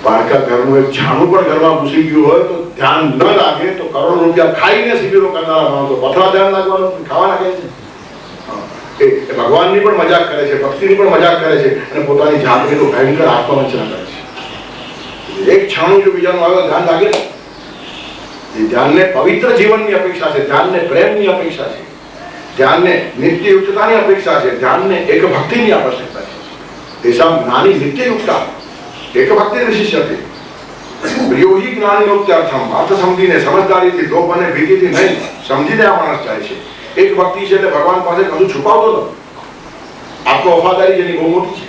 પારકા ઘરનું એક છાણું પણ ઘરમાં ઘૂસી ગયું હોય તો ધ્યાન ન લાગે તો કરોડ રૂપિયા ખાઈને શિબિરો કરનારા માણસો પથરા ધ્યાન લાગવાનું ખાવા લાગે છે. એ ભગવાનની પણ મજાક કરે છે, ભક્તિની પણ મજાક કરે છે, અને પોતાની જાતની તો ભયંકર આત્મવંચના કરે છે. એક છાણું જો બીજાનું આવે ધ્યાન લાગે ને, એ ધ્યાનને પવિત્ર જીવનની અપેક્ષા છે, ધ્યાનને પ્રેમની અપેક્ષા છે, ધ્યાનને નિત્યયુક્તતાની અપેક્ષા છે, ધ્યાનને એક ભક્તિની આવશ્યકતા છે. તેષામ જ્ઞાની નિત્યયુક્તા એક ભક્તિ વિશિષ્યતે પ્રિયો હિ જ્ઞાનયોક્ત્યર્થમ. અર્થ સમજીને, સમજદારીથી, લોભ અને ભીતિથી નહીં, સમજીને આ માણસ જાય છે. એક ભક્તિ છે એટલે ભગવાન પાસે કશું છુપાવતો નથી. આત્મ વફાદારી જેની બહુ મોટી છે.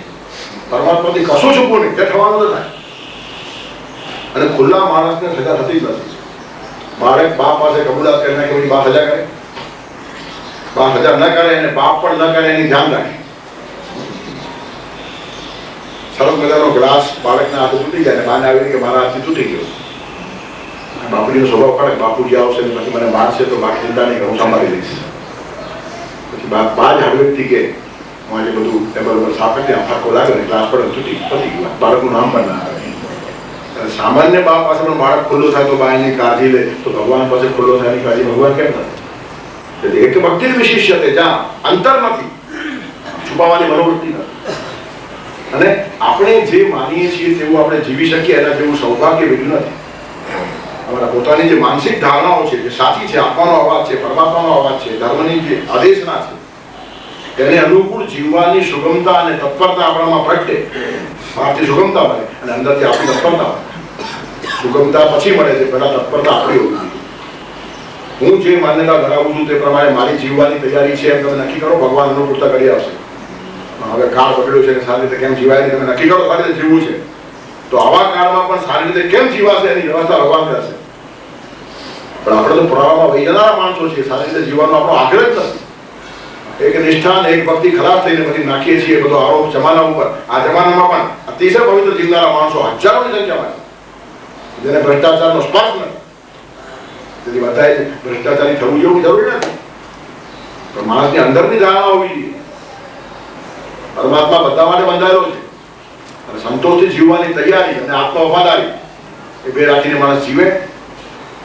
પરમાત્માથી કશું છુપવું નહીં, તે થવાનું ન થાય. અને ખુલ્લા માણસને સજા થતી જ નથી. બાળક બાપ પાસે કબૂલાત કરી નાખે પછી બાપ સજા કરે, બાપ સજા ન કરે અને બાપ પણ ન કરે એની ધ્યાન રાખે. સરસ મજાનો ગ્લાસ બાળકના હાથે તૂટી જાય, બાને આવીને કે મારા હાથથી તૂટી ગયો. બાપુજીનો સ્વભાવ પડે, બાપુજી આવશે ને પછી મને મારશે તો બાકી ચિંતા નહીં કરું, સંભાળી લઈશ. પછી બા જ હળવેકથી કે હું આજે બધું ટેબલ પર સાફ કરી ફાંકો લાગે ને ગ્લાસ પડે તૂટી પતી ગયું, બાળકનું નામ પણ ના આવે. અને સામાન્ય બાપ પાસે પણ બાળક ખુલ્લો થાય તો બા એની કાળજી લે, તો ભગવાન પાસે ખુલ્લો થાય એની કાળજી ભગવાન કેમ નથી? એક ભક્તિ વિશિષ્ય છે જ્યાં અંતર નથી, છુપાવવાની મનોવૃત્તિ નથી. અને આપણે જે માનીએ છીએ તેવું આપણે જીવી શકીએ એના જેવું સૌભાગ્ય બીજું નથી. અમારા પોતાની જે માનસિક ધારણાઓ છે, જે સાચી છે, આત્માનો અવાજ છે, પરમાત્માનો અવાજ છે, ધર્મની જે આદેશના છે, તેને અનુકૂળ જીવવાની સુગમતા અને તત્પરતા આપણામાં પ્રગટે. બહારથી સુગમતા મળે અને અંદરથી આપણી તત્પરતા મળે. સુગમતા પછી મળે છે, પહેલા તત્પરતા આપણી હોવી જોઈએ. હું જે માન્યતા ધરાવું છું તે પ્રમાણે મારી જીવવાની તૈયારી છે એમ તમે નક્કી કરો, ભગવાન અનુકૂળતા કરી આવશે. હવે કાળ પકડ્યો છે સારી રીતે કેમ જીવાય તમે નક્કી કરો, સારી રીતે જીવવું છે તો આવા કાળમાં પણ સારી રીતે કેમ જીવાશે એની વ્યવસ્થા ભગવાન કરશે. પણ આપણે તો પુરાવામાં વહી જનારા માણસો છીએ, સારી રીતે જીવવાનો આપણો આગ્રહ જ નથી. એક નિષ્ઠા એક ભક્તિ ખરાબ થઈને પછી નાખીએ છીએ બધો આરોપ જમાના ઉપર. આ જમાનામાં પણ અતિશય પવિત્ર જીવનારા માણસો હજારોની સંખ્યામાં છે જેને ભ્રષ્ટાચારનો સ્પર્શ નથી. તેથી બધાએ ભ્રષ્ટાચારી થવું જેવું જરૂરી નથી, પણ માણસની અંદરની ધારણા હોવી જોઈએ. પરમાત્મા બધા માટે બંધાયેલો છે અને સંતોષથી જીવવાની તૈયારી અને આત્મ વફાદારી એ બે રાખીને માણસ જીવે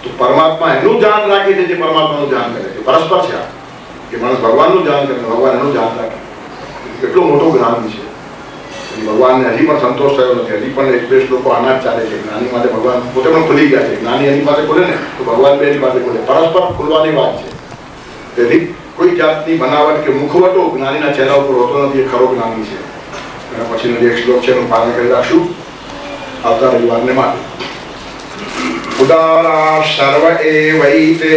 તો પરમાત્મા એનું ધ્યાન રાખે છે જે પરમાત્માનું ધ્યાન કરે છે. પરસ્પર છે આ કે માણસ ભગવાનનું ધ્યાન કરે, ભગવાન એનું ધ્યાન રાખે. એટલું મોટું જ્ઞાની છે. ભગવાનને હજી પણ સંતોષ થયો નથી. હજી પણ એક બે શ્લોકો આના જ ચાલે છે. જ્ઞાની માટે ભગવાન પોતે પણ ખુલી ગયા છે. જ્ઞાની એની પાસે ખુલે ને તો ભગવાન બે એની પાસે ખુલે. પરસ્પર ખુલવાની વાત છે. તેથી કોઈ જાતની બનાવટ કે મુખવટો જ્ઞાનીના ચહેરા ઉપર હોતો નથી. એ ખરો જ્ઞાની છે. અને પછીનો જે એક શ્લોક છે એનું પાલન કરી રાખશું આવતા રવિવારને માટે. ઉદારા સર્વ એવૈતે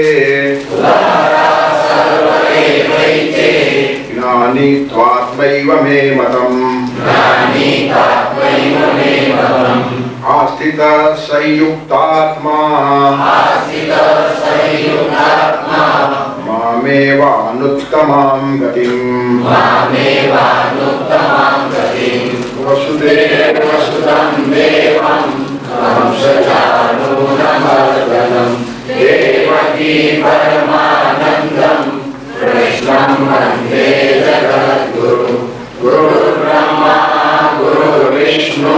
જ્ઞાની ત્વાત્મૈવ મે મતમ આસ્થિત સંયુક્તાત્મા મામેવાનુત્તમાં ગતિમ વસુદેવ વસુદં દેવં કંસચાનૂરમર્દનમ દેવકી પરમાનંદમ કૃષ્ણં વંદે જગદ્ગુરું ગુરુર્બ્રહ્મા ગુરુર્વિષ્ણુ